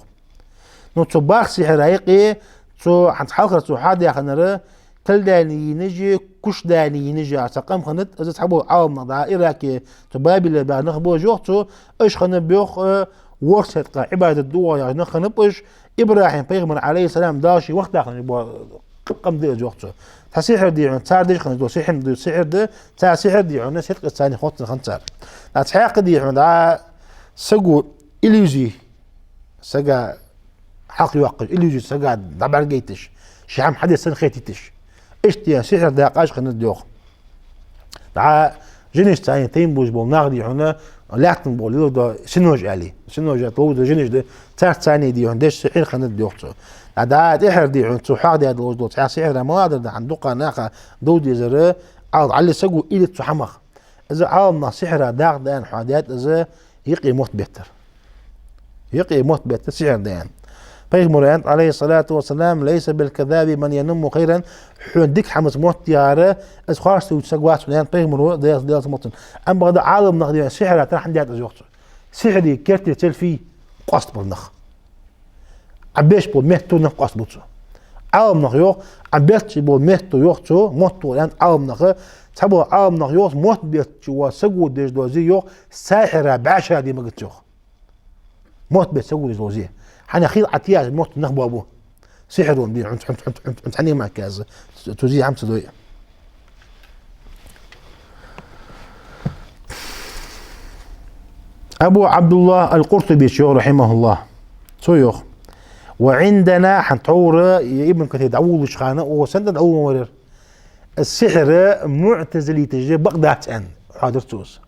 نو تو بارخ سحر هيقي تو حنت حلقة تو حاد يا خنرة تل داني نجي كش داني نجي عتقام خنت إذا تحبوا عاوم دائرة كي تبابي اللي بعد نخبو جوخ تو إيش خنبيوخ ورثة عبادة الدوا يعني نخنبش إبراهيم بيغمر عليه السلام داشي وقت داخل يبوا قم دي جوخ تو تسحر دي عن تار ديش خن دو سحر ده تاع سحر دي عن سحر الثاني خوت خنتار لا تحق دي عن دا سقو إليوزي سقا حق يوقع إليوزي سقا دبر جيتش شحم حدث سن خيتيتش إيش تيا سحر ده قاش خن الدوخ دعا جنش تاني تيمبوش بول ناغدي هنا لاتن بول يلو سنوج علي سنوج طول جنش ده تاعت ثاني دي هندش سحر خند دي وقته دعا إحر دي عن سحاق دي هدوش دو تاع سحر ما قدر ده عندقة ناقة دودي زر عاد على سجو إلى تحمخ إذا عالنا سحر داغ دان حادات إذا يقي موت بيتر يقي موت بيتر سحر دان بيغمر عليه الصلاة والسلام ليس بالكذاب من ينم خيرا حون ديك حمس موت يارا از خارس وتسقوات ونان بيغمر ديال مطن أم بغدا عالم نخدي سحر ترى حندات از وقت سحري كرتي تل في قصد بالنخ عبيش بول مهتو نخ قصد بوتسو عالم نخ يوخ عبيش بول مهتو يوختو موتو لان عالم نخ تبو عالم نخ يوخ موت بيت جوا سقو ديج دوزي يوخ ساحرة بعشرة دي ما قلت يوخ موت بيت سقو ديج دوزي حنا خير عتياج موت نخبو ابوه سحرون بي عند حني ما كاز توزي عم تدوي ابو عبد الله القرطبي شو رحمه الله سويخ وعندنا حنطور ابن كثير دعوه شخانه وسند دعوه مورر السحر معتزلي تجي بغداد ان حاضرتوس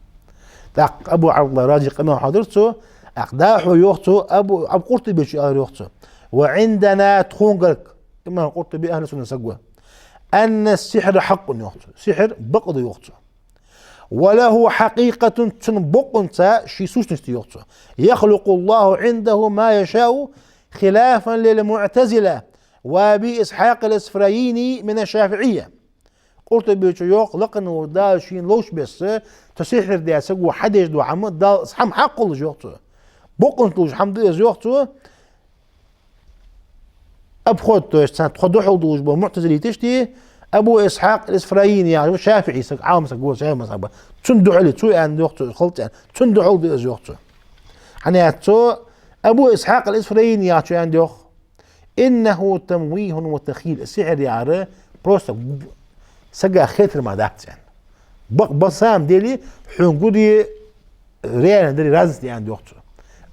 ابو عبد الله راجي قناه حاضرته اقداحو يوختو ابو قرطبي شو يوختو وعندنا تخونقرك كما قرطبي اهل سنه سقوه ان السحر حق يوختو سحر بقض يوختو وله حقيقة تنبقنت شي سوسنست يوختو يخلق الله عنده ما يشاء خلافا للمعتزلة وابي اسحاق الاسفرايني من الشافعية قرطبي شو يوخ لقنو دا شين لوش بس تسحر دي سقوه حدش دو عمد دا صحم حق الله يوختو بقنت لوش حمد يوختو أبخذ تخدو حوضوش بمعتزلي تشتي أبو إسحاق الإسفرايني يعني شافعي عام سقوه شافعي مصابة تندو علي تو أن يوختو خلط يعني تندو حوض يوختو يعني أبو إسحاق الإسفرايني يعني عند يوخ إنه تمويه وتخيل السحر يعني بروستا سقى خيتر ما دات يعني بصام ديلي حنقودي ريال ديلي رازس دي عند يوختو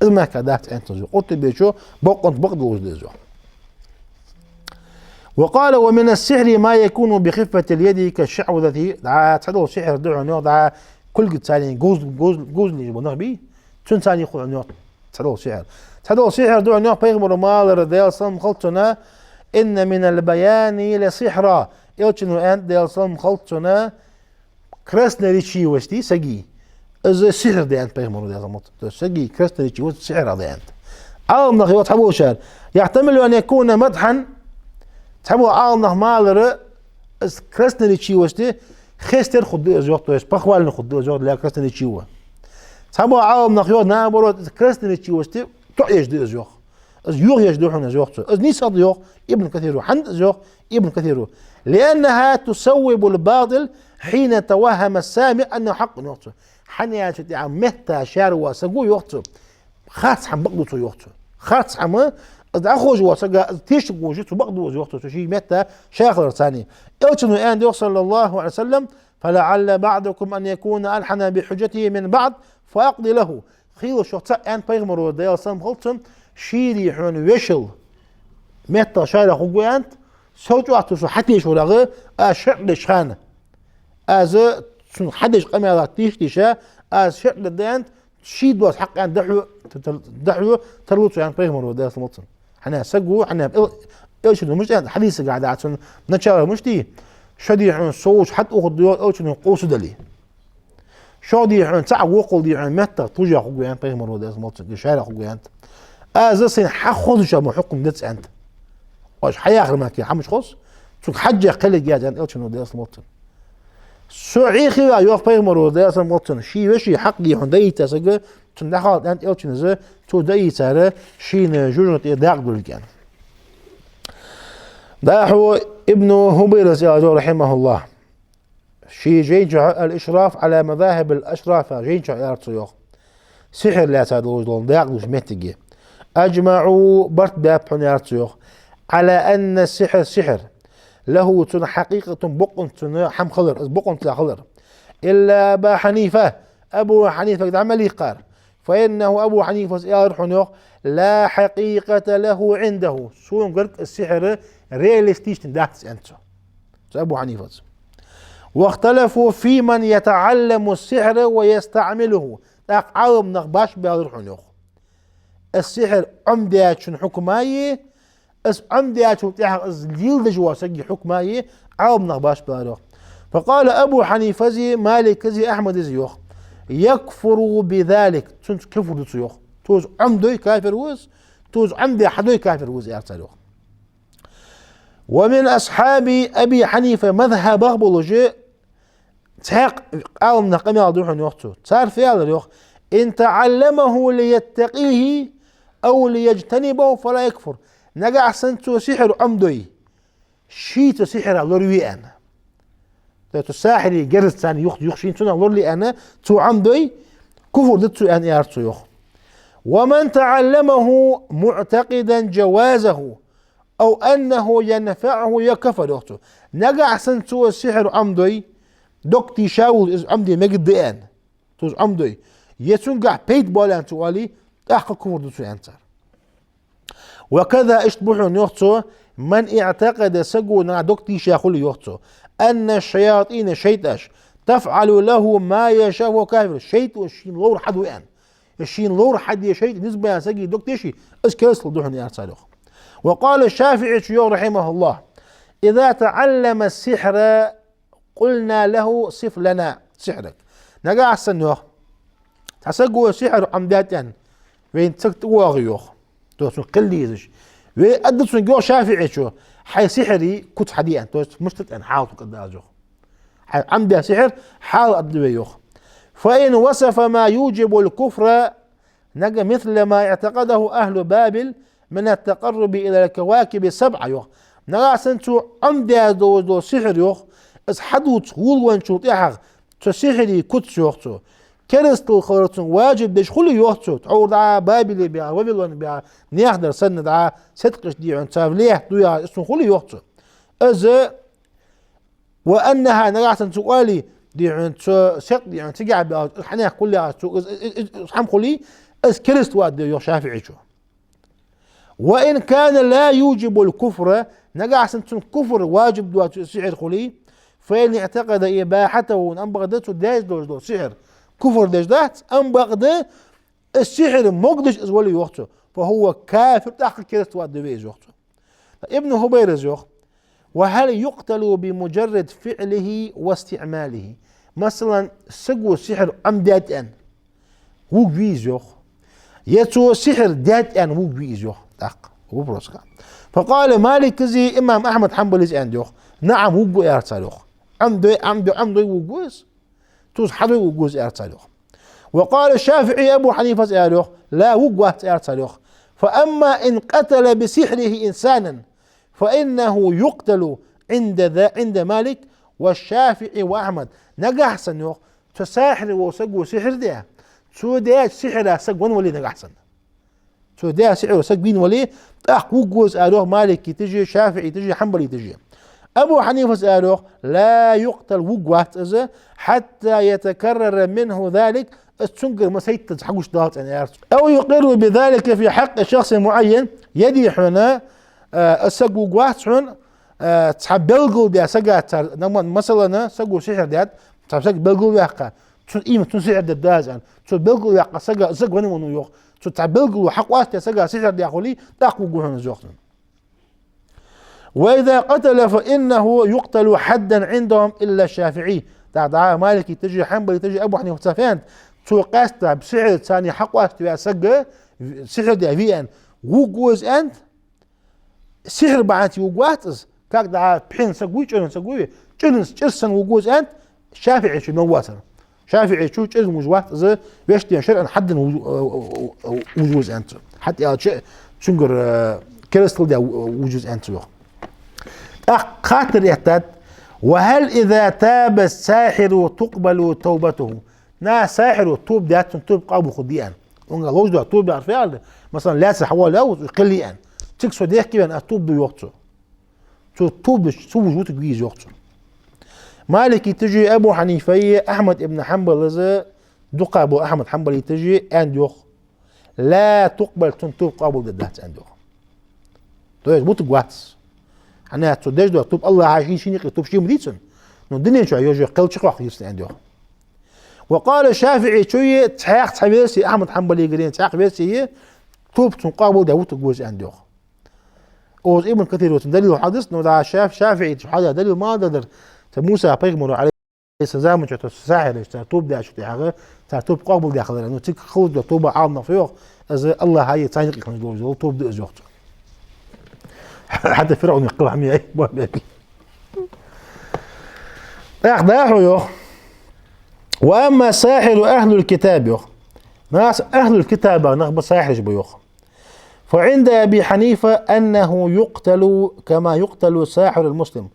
إذا ما كدات أنت زو قلت بيشو بقنت بقدوش دي زو وقال ومن السحر ما يكون بخفة اليد كالشعوذة دعا تحدو سحر دعو نيو دعا كل قد ثاني جوز اللي يبغى بيه تون ثاني يخو نيو تحدو سحر دعو نيو بيغمر مال رديال صم خلطنا إن من البيان لسحرا يوتشنو أنت ديال صم خلطنا كرسنا ريشي وشتي سقي إذا السحر دي أنت بيغمر ديال صم سقي كرسنا ريشي وشتي سحر دي أنت عالم نخي وتحبو شهر يحتمل أن يكون مدحا تبو عالم نخمالر كرسنا ريشي وشتي خيستر خدو أزوق تويش بخوال نخدو أزوق لا كرسنا ريشي و تبو عالم نخيو نابرو كرسنا ريشي وشتي تعيش دي أزوق از يوغ يجدوحون أزوق از نيس أضيوق ابن كثيرو حند أزوق ابن كثيرو لأنها تسوب الباطل حين توهم السامع أنه حق يوقته حنيا تتي عم مهتا شاروا سقو يوقته خاص عم بقدو يوقته خاص عم أخوج وسقى تيش وجدت بقدو يوقته شيء مهتا شاخر ثاني يوتنو أن يوصل صلى الله عليه وسلم فلعل بعضكم أن يكون ألحن بحجته من بعض فأقضي له خير شوطاء أن بيغمروا ديال صم خلطن شيري حون ويشل مهتا شارع خقو أنت سوتو أتوسو حتى شورغه أشعر شخانة از حدش قمة تيش تيشا از شعر دانت شيد واس حق أن دحو تلوتو يعني بيهمرو ده سمطن حنا سقو حنا إيش إنه مش حديث قاعد عشان نتشاور مش دي شدي عن صوت حتى أخذ ديار إيش إنه قوس دلي شدي عن ساعة وقل دي عن متى توجع خو يعني بيهمرو ده سمطن شارع خو يعني از سين حخذ شو محكم دتس أنت واش حياخر ما كي حمش خص تك حاجة قلة جاد إيش إنه ده سمطن سوعيخي يوف بيغمرو دياسا موتن شي وشي حقي هنديتا سجى تندخل انت التشنز تو ديتا شين جوجنت داق دولكان داحو ابن هبيرس رحمه الله شي جينجا الاشراف على مذاهب الاشراف جينجا يارتسيوخ سحر لا تادوز دون داق دوش متجي اجمعوا برت باب يارتسيوخ على ان السحر سحر له تن حقيقة بقن تن حم خضر بقن تلا خضر إلا أبا حنيفة أبو حنيفة قد عمل يقار فإنه أبو حنيفة يارحنوخ لا حقيقة له عنده سون قلت السحر رياليستيش تندهتس أنتو أبو حنيفة واختلفوا في من يتعلم السحر ويستعمله. عالم نغباش بيروحون السحر عمدة شن حكماية عمدة شو تحق ليل دجوا سجي حكماية عالم نغباش بيروح. فقال أبو حنيفة زي مالك زي أحمد زي يوخ يكفر بذلك كفر تسيوخ توز عمدو كافر وز توز عمدي حدو كافر وز يارتلوخ. ومن أصحاب أبي حنيفة مذهب أغبولوجي تحق عالم نقمي على يوختو صار في هذا اليوخ إن تعلمه ليتقيه أو ليجتنبه فلا يكفر. نقع سنتو سحر عمدوي شيت سحر على روي أنا الساحر جرس ثاني يخشين تنا الله لي أنا تو عمدوي كفر دتو أن يارتو يوخ. ومن تعلمه معتقدا جوازه أو أنه ينفعه يكفر يوختو. نقع سنتو السحر عمدوي دكتي شاول إز عمدي مجد أن توز عمدوي يتنقع بيت بالان توالي أحق كفر دتو أنتر. وكذا اشتبهون يوختو من اعتقد سجو نا دكتي شاخول يوختو أن الشياطين شيطاش تفعل له ما يشاء وكافر شيط الشين لور حد وين الشين لور حد يشيط نسبة سجي دكتيشي اسكيس لدوحن يا صالح. وقال الشافعي رحمه الله إذا تعلم السحر قلنا له صف لنا سحرك. نقع السنوخ تسجو السحر عمداتا وين تكتواغيوخ توسن قليزش وأدتسن جو شافعي شو حي سحري كنت حديا توس مشتت أن حاول قداجو عمدا سحر حال أدويوخ. فإن وصف ما يوجب الكفر نجا مثل ما اعتقده أهل بابل من التقرب إلى الكواكب السبعة يوخ. نجا سنتو عمدا دو سحر يوخ اس حدو تقول وان شو تحق تسحري كنت يوختو كرستو خورتون واجب دش خلي يوختو تعور دعا بابل بيع وبيلون بيع نيحضر سن دعا صدقش دي عن تابليه دويا اسمه خلي يوختو از وانها نجعت سؤالي دي عن سق دي عن تقع حنا كلها حم خلي اس كرست واد يو شافعي شو. وان كان لا يوجب الكفر نجع سنتم كفر واجب دو سحر خلي فإن اعتقد إباحته أن بغدته دايز دو سحر كفر دجدات أم بغده السحر مقدش إزولي وقته فهو كافر تحقق كريست وادويز وقته. ابن هبيرز يوخ وهل يقتل بمجرد فعله واستعماله مثلا سقو السحر أم دات أن وقويز يوخ يتو السحر دات أن وقويز يوخ تحق وبرسكا. فقال مالك زي إمام أحمد حنبل زي يوخ نعم وقو إرسال يوخ عمدو وقوز توز حدو وقوز إرسال يوخ. وقال الشافعي أبو حنيفة يوخ لا وقوات إرسال يوخ. فأما إن قتل بسحره إنسانا فإنه يقتل عند مالك والشافعي وأحمد. نجحسن يوخ تساحر وسقو سحر ده تو ده سحر سقون ولي نجحسن تو ده سحر وسقين ولي وقوز أروح مالك تجي شافعي تجي حنبلي تجي. أبو حنيفة قالوا لا يقتل وقوات إذا حتى يتكرر منه ذلك السنقر ما سيتحقوش ضغط أو يقر بذلك في حق شخص معين يدي حنا السق وقوات حن تحب بلغل دي سقات مثلا سقو سحر ديات تحب سق بلغل يحقا تون إيمة تون سحر داز تون بلغل يحقا سق ونمو يوخ تون تحب بلغل وحق واسطة سقا سحر دي أخولي تاقو قوحنا زوختن. وإذا قتل فإنه يقتل حدا عندهم إلا الشافعي دعا مالكي تجي حنبلي تجي أبو حنيفة سفيان توقعت بسحر ثاني حق واسطة سقا سحر دي فيان وقوز أنت سحر بعتي وقواتز كاك دعا بحين سقوي سقوي جرسن وقوز أنت شافعي شو نواتر شافعي شو جرس وجوات بيشتي شرعا حدا وجوز أنت حتى شيء شنقر كريستال دي وجوز أنت خاطر يحتاج. وهل إذا تاب الساحر تقبل توبته؟ نا ساحر توب دات توب قابو خديان ونقول وجده توب بعرفه مثلا لا سحوا لا قليان تكسو ديك كيف أن توب بيوقته توب شو وجوده بيجي يوقته. مالك تجي أبو حنيفة أحمد ابن حنبل إذا دق أبو أحمد حنبل تجي أن يوخ لا تقبل توب قابو دات أن يوخ تويش بوت قواتس أنا تودج دو توب الله عايشين شيء توب شيء مريتون الدنيا شو يوجي قل شق واحد يستن عنده. وقال الشافعي شوية تحقق تحبيسي أحمد حنبلي قرين تحقق بيسي توب تنقابل داوود تجوز عنده. أوز ابن كثير وتدليل حدث إنه دا شافعي حاجة دليل ما قدر موسى بيغمر عليه سزام شو تساحر توب دا شو تحقق توب قابل داخل لأنه تك خود توب عام نفيق از الله هاي تانيك يخلي جوز توب دا زوجته. حتى فرعون يقول حمي أي بابك. أخذ يو. وأما ساحر أهل الكتاب يو ناس أهل الكتاب نخبة ساحر جبيوخ. فعند أبي حنيفة أنه يقتل كما يقتل ساحر المسلم.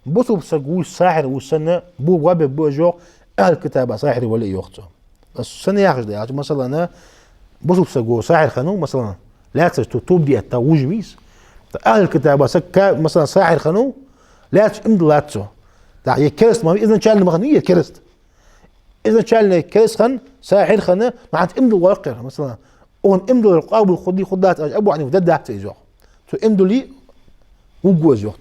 بصوا بسقوش ساحر والسنة بو وابب بو جو أهل الكتاب ساحر ولا يوخته. السنة ياخذ ده مثلا أنا بصوا بسقو ساحر خنو مثلا لا تتوب دي التوج بيس. أهل الكتاب سكا مثلا ساحر خنو لا تمد لا تسو. ده يكرست ما إذا شال مغنية كرست. إذا شال كرست خن ساحر خنه ما عاد امد الواقع مثلا اون امد القابل خدي خدات ابو عني ودد تحت يزوق تو امد لي وجو زوق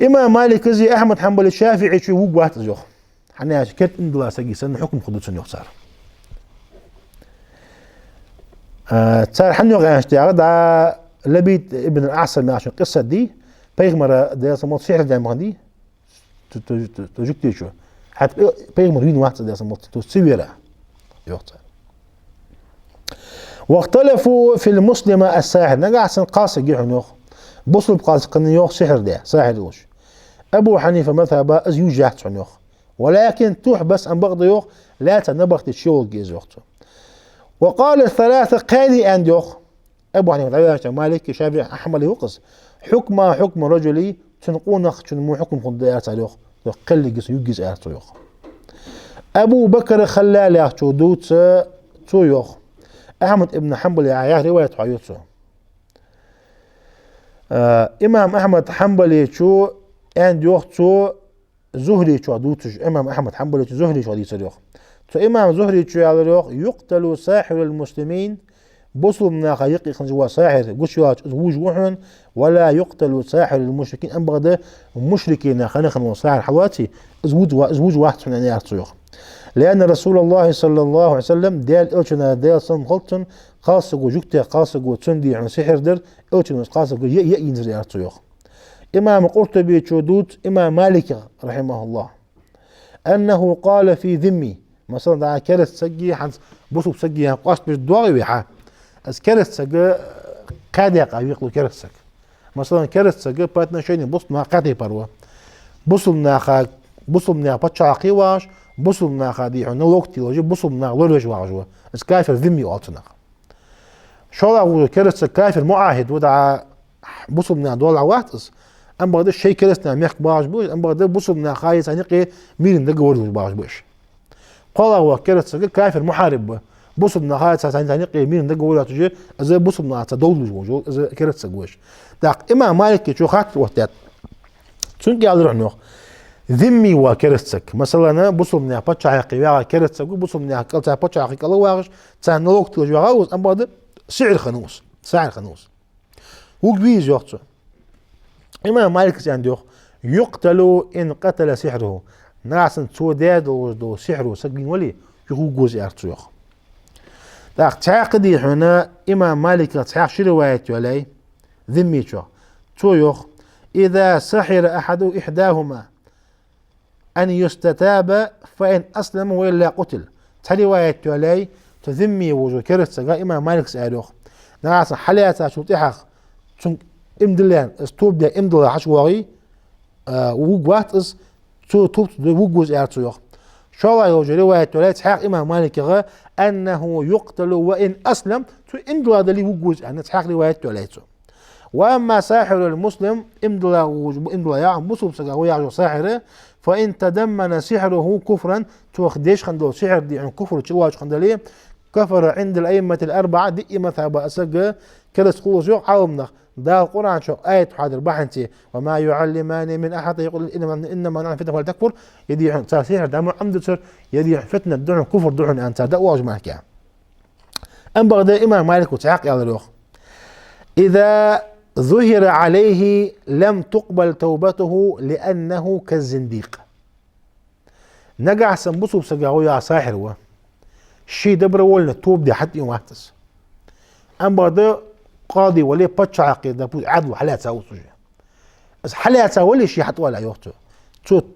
امام مالك زي احمد حنبل الشافعي شو وجو واحد زوق حنا كت امد لا سقي سن حكم خدوت سن يخسر صار حنو غاشتي دا لبيت ابن الاعصم عشان القصه دي بيغمر ده سموت سحر ده مغني تجكتي شو حتى بيغمر وين واحد ده سموت تسويره يوقت. واختلفوا في المسلم الساحر نقع سن قاس جيحنوخ بصل بقاس قنيوخ سحر ده ساحر وش ابو حنيفه مذهب از يوجح عنوخ ولكن تحبس عن بغض لا تنبغت الشغل جيز وقته. وقال الثلاثه قالي اندوخ ابو حنيفه مالك شافعي احمد يوقص حكم رجلي تنقون مو حكم خديات عليوخ قل جس يجز ارتوخ. ابو بكر خلال يحتو دوت تويوخ احمد ابن حنبل يا روايه حيوتو. امام احمد حنبل شو اند يوختو زهري شو دوتش امام احمد حنبل زهري شو دي سريوخ تو امام زهري شو يالريوخ يقتل ساحر المسلمين بصوا من خيق يخنجوا ساحر قشوات وجوهن ولا يقتل ساحر المشركين ام بغدا مشركين خنخن ساحر حواتي زوج واحد من يارتوخ. لأن رسول الله صلى الله عليه وسلم دال إلشنا دال صن خلطن قاسق وجكت قاسق وتندي عن سحر در إلشنا قاسق ينزل يارتوخ. إمام قرطبي شودوت إمام مالك رحمه الله أنه قال في ذمي مثلا دا كرت سجي حنس بصوب سجي قاش بالدواء ويحا أز كرت سجي قادق يقلو كرت سج مثلا كرت سجي باتنا شيء بص ما قادي بروا بصل من باتشا قيواش بصل من خادي عنا وقت لوجي بصل من لوجي واجوا اس كافر ذمي التنا شو لا كرت كافر معاهد ودع بصل من دول عواتس ام بغد الشيء كرسنا ميخ باج بوش ام بغد بصل من خايس انقي مين دغور باج بوش قال هو كرت كافر محارب بصل من خايس انقي مين دغور تجي از بصل من تدول وجو از كرت سغوش داق امام مالك شو خات وقتات تنقي على رحنو ذمي وكرتسك مثلا بصل من باتشا حقيقه كرتسك بصل من قلت باتشا حقيقه لواغش تان وقت لجواوز ام بعد سعر خنوس وقبيز يوقتو امام مالك عنده يقتل ان قتل سحره ناس سوداد ودو سحره سجين ولي يهو جوز ارتوخ داك تعقدي هنا امام مالك تعق شي روايته علي ذمي شو تويخ اذا سحر احد احداهما أن يستتاب فإن أسلم وإلا قتل. ترواية علي تذمي وجو كرت سجا إمام مالك سألوخ. ناس حليات شو تحق شن إمدلان استوب ده إمدلا حشواري ووقوات إس توب ووقوز أرتوخ. شو الله وجو رواية علي تحق إمام مالك غا أنه يقتل وإن أسلم تو إمدلا دلي ووقوز أنا تحق رواية علي تو. وأما ساحر المسلم إمدلا يعم بصوب سجا ويعجو ساحره فإن تدمن سحره كفرا توخديش خندو سحر دي عن كفر تشواج خندليه كفر عند الأئمة الأربعة دي مثابة أسجى كرس قوس يوق عاومنا دا القرآن شو آية حاضر بحنتي وما يعلمان من أحد يقول إنما نحن فتنة فلتكفر يدي عن سحر دام عمد سر يدي فتنة دعن كفر دعن أنت دا واج معك يعني أم بغدا إمام مالك وتعاق على الروخ إذا ظهر عليه لم تقبل توبته لأنه كالزنديق. نقع سنبصو بسقاوي يا ساحر و شي دبر ولنا توب دي حتى يوم واحتس أم بعد قاضي ولي باتش عقيدة عدو حالات ساوي سجى بس حالات ساوي شي حتى ولا يوختو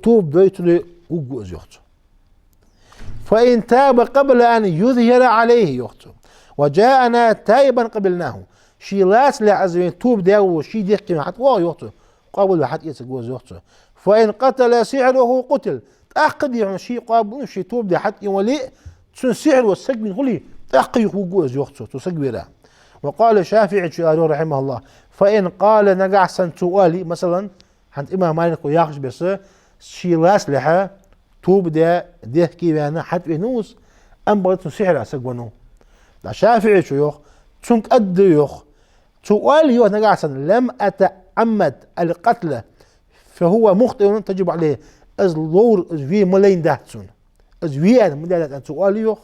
توب دويتو وجوز يوختو فإن تاب قبل أن يظهر عليه يوختو وجاءنا تائبا قبلناه شي لاس لعزوين توب داو شي ديحكي حتى واو يوختو قابل حتى يسجوز يوختو فإن قتل سعره قتل تأخذ يعني شي قابل شي توب دي حتى ولي تسن سعر والسجن من هولي تأخذ يوجوز يوختو تسجبره. وقال الشافعي رحمه الله فإن قال نقع سنتوالي مثلا عند إمام مالك وياخش بس شي لاس لها توب ده ديحكي بأنا حتى نوس أم بغيت سحر أسجونه الشافعي شيوخ تنك أد يوخ سؤال يوخ نقعسن لم أتعمد القتل فهو مخطئ تجب عليه أزلور أزوي ملاين دهتسون أزوي أنا ملاين سؤال يوخ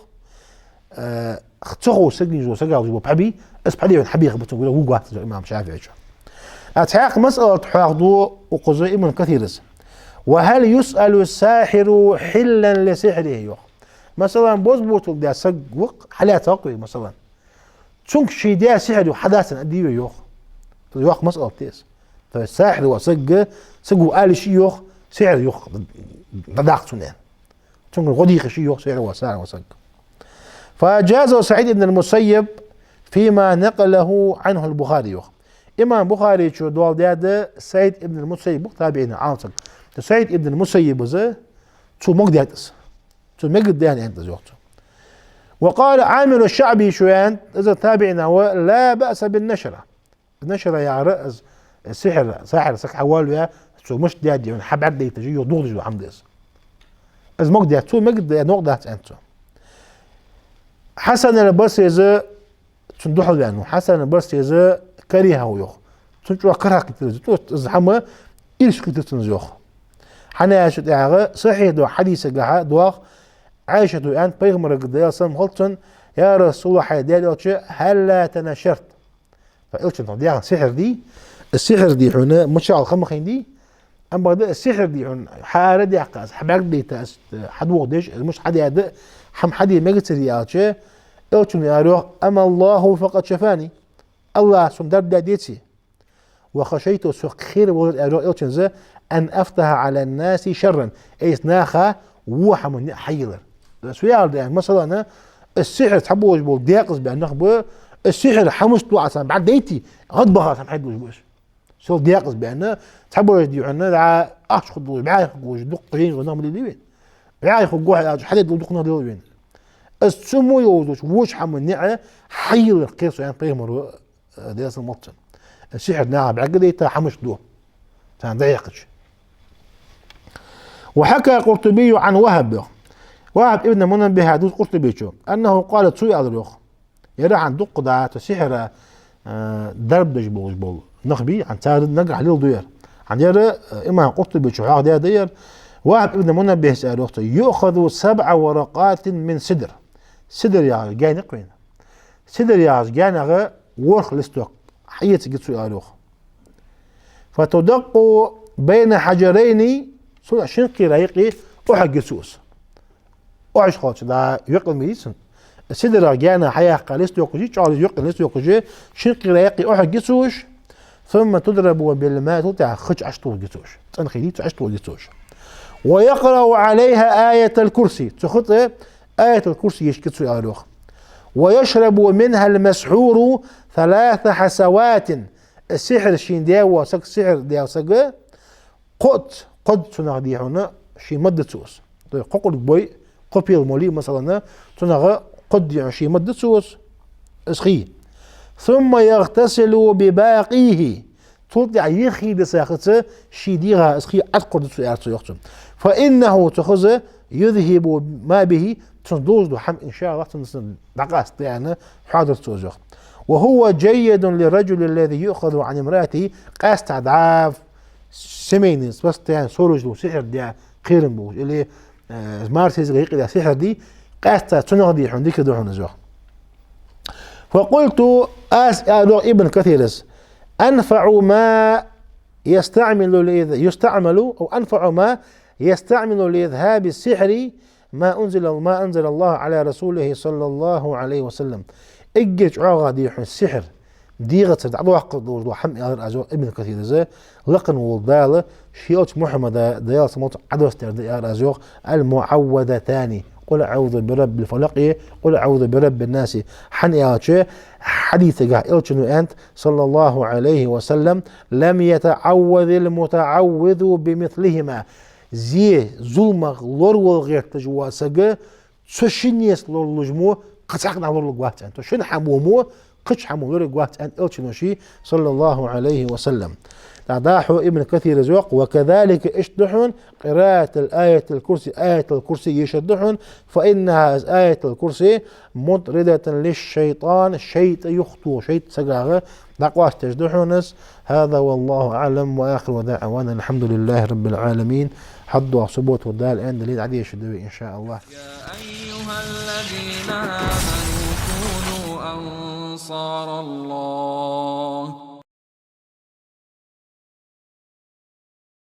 اختخو سجن جو سجاو جو بحبي اسبحدي من حبي خبطوا يقول هو قاعد الإمام الشافعي أتحاق مسألة حاضو وقضاء من كثير. وهل يسأل الساحر حلا لسحره يوخ مثلا بوزبوط دا سق وق حالات تقوي مثلا تشونك شي دا سحر وحداثا اديو يوخ مسألة تيس فالساحر وسق سقوا آل شي يوخ سحر يوخ ضداق سنان تشونك غديق شي يوخ سحر وسق. فجاز سعيد بن المسيب فيما نقله عنه البخاري يوخ إمام بخاري شو دوال داد سعيد بن المسيب تابعين عاصل سعيد بن المسيب وزا شو مقداتس مجد يعني أنت زوجته. وقال عامل الشعبي شويان إذا تابعنا ولا بأس بالنشرة النشرة يا رأس السحر ساحر سك حوالي يا شو مش دادي يعني حب عدي تجي يضوج جو حمدس إذا مجد شو مجد نقدة أنت. حسن البصري إذا تندحوا لأنه حسن البصري إذا كرهه يخ تنجوا كره كتير إذا حما إيش كتير تنجوخ حنا شو تعرف صحيح دو حديث جها دواخ عائشة الآن بيغمر قديا صم غلطن يا رسول الله حيدالي هلا تنشرت فقلت انت السحر دي السحر دي هنا مش على الخمخين دي أما بعد السحر دي هنا حارة دي عقاس حباك دي تاس حد وقديش مش حد يعد حم حد يمجد سرياتش قلت يا روح أما الله فقد شفاني الله سندر داديتي وخشيت سوق خير ولد أروح قلت أن أفتح على الناس شرا إيش ناخا وحمن حيلر سؤال يعني مثلا السحر تحبوا يجبوا ديقز بأنه السحر حمش طلع عشان بعد ديتي غضبها عشان حد وجبوش سو ديقز بأنه تحبوا يجدوا عنا دع أشخدوا بعاي خجوج دق جين ونام اللي وين بعاي خجوج حد دق نار وين السمو يوزوش وش حمن نعة حيلر قيس يعني قيمر دياس المطن السحر نعم بعد ديتا حمش دو عشان ضيقش. وحكى قرطبي عن وهب ابن منبه حديث قرطبي أنه قال سوء أدريخ يرى عن دق دعات سحر درب دجبول نخبي عن تارد نقع ليل دير عن يرى إما قرطبي شو عقد دير وهب ابن منبه سأل يأخذ 7 ورقات من سدر يعني جاي نقوين سدر يعني جاي نغى ورخ لستوك حيث قد سوء أدريخ فتدق بين حجرين سوى شنقي رايقي وحق سوس وعش خالص دا يقل ميسن السدرة جانا حياة قالست يوكجي تشارلز يقل لست يوكجي شنقي رايقي وحق سوش ثم تضرب بالماء تطلع خج عشتو جسوش تنخيدي عشتو جسوش ويقرأ عليها آية الكرسي تخط آية الكرسي يشكتسو يالوخ ويشرب منها المسحور 3 حسوات السحر شين دياو سك سحر دياو سك قد تنغ دي هنا شي مدة سوس قوقل بوي قبيل مولي مثلا تنغ قد يعني شي مدة سوس اسخي ثم يغتسل بباقيه تطلع يخي لساخته شي ديها اسخي اتقد سيارته يختم فإنه تخذ يذهب ما به تندوز دو حم إن شاء الله تنسن دقاست يعني حاضر توزخ وهو جيد للرجل الذي يؤخذ عن امرأته قاست أضعاف سمينس بس يعني سولج له سحر دي خير بوج اللي مارسيز غيق دي سحر دي قاست تنغدي حنديك دو حنزوخ. فقلت أسأل ابن كثيرس أنفع ما يستعمل أو أنفع ما يستعمل لإذهاب السحر ما أنزل الله على رسوله صلى الله عليه وسلم. إجت عاغا دي السحر ديغة تعضو حق دو حم أزو ابن كثير زي لقن والدالة شيوت محمد ديال سموت عدوستر ديال أزوق المعوذتان قل أعوذ برب الفلق قل أعوذ برب الناس حنياتش حديث قائلتنو أنت صلى الله عليه وسلم لم يتعوذ المتعوذ بمثلهما زي ظلمك لور والغير تجواسق تشنيس لور لجمو قصقنا لور لقواتان تشن حمومو قش حمو لور لقواتان إلتنو شي صلى الله عليه وسلم. تعداحو ابن كثير زوق وكذلك اشدحون قراءة الآية الكرسي آية الكرسي يشدحون فإنها آية الكرسي مطردة للشيطان شيط يخطو شيط سقاغة دعواش تجدحونس. هذا والله أعلم وآخر ودعوانا الحمد لله رب العالمين. حضوا صبوت ودال الآن دليل عدي شدوي إن شاء الله. يا أيها الذين آمنوا كونوا أنصار الله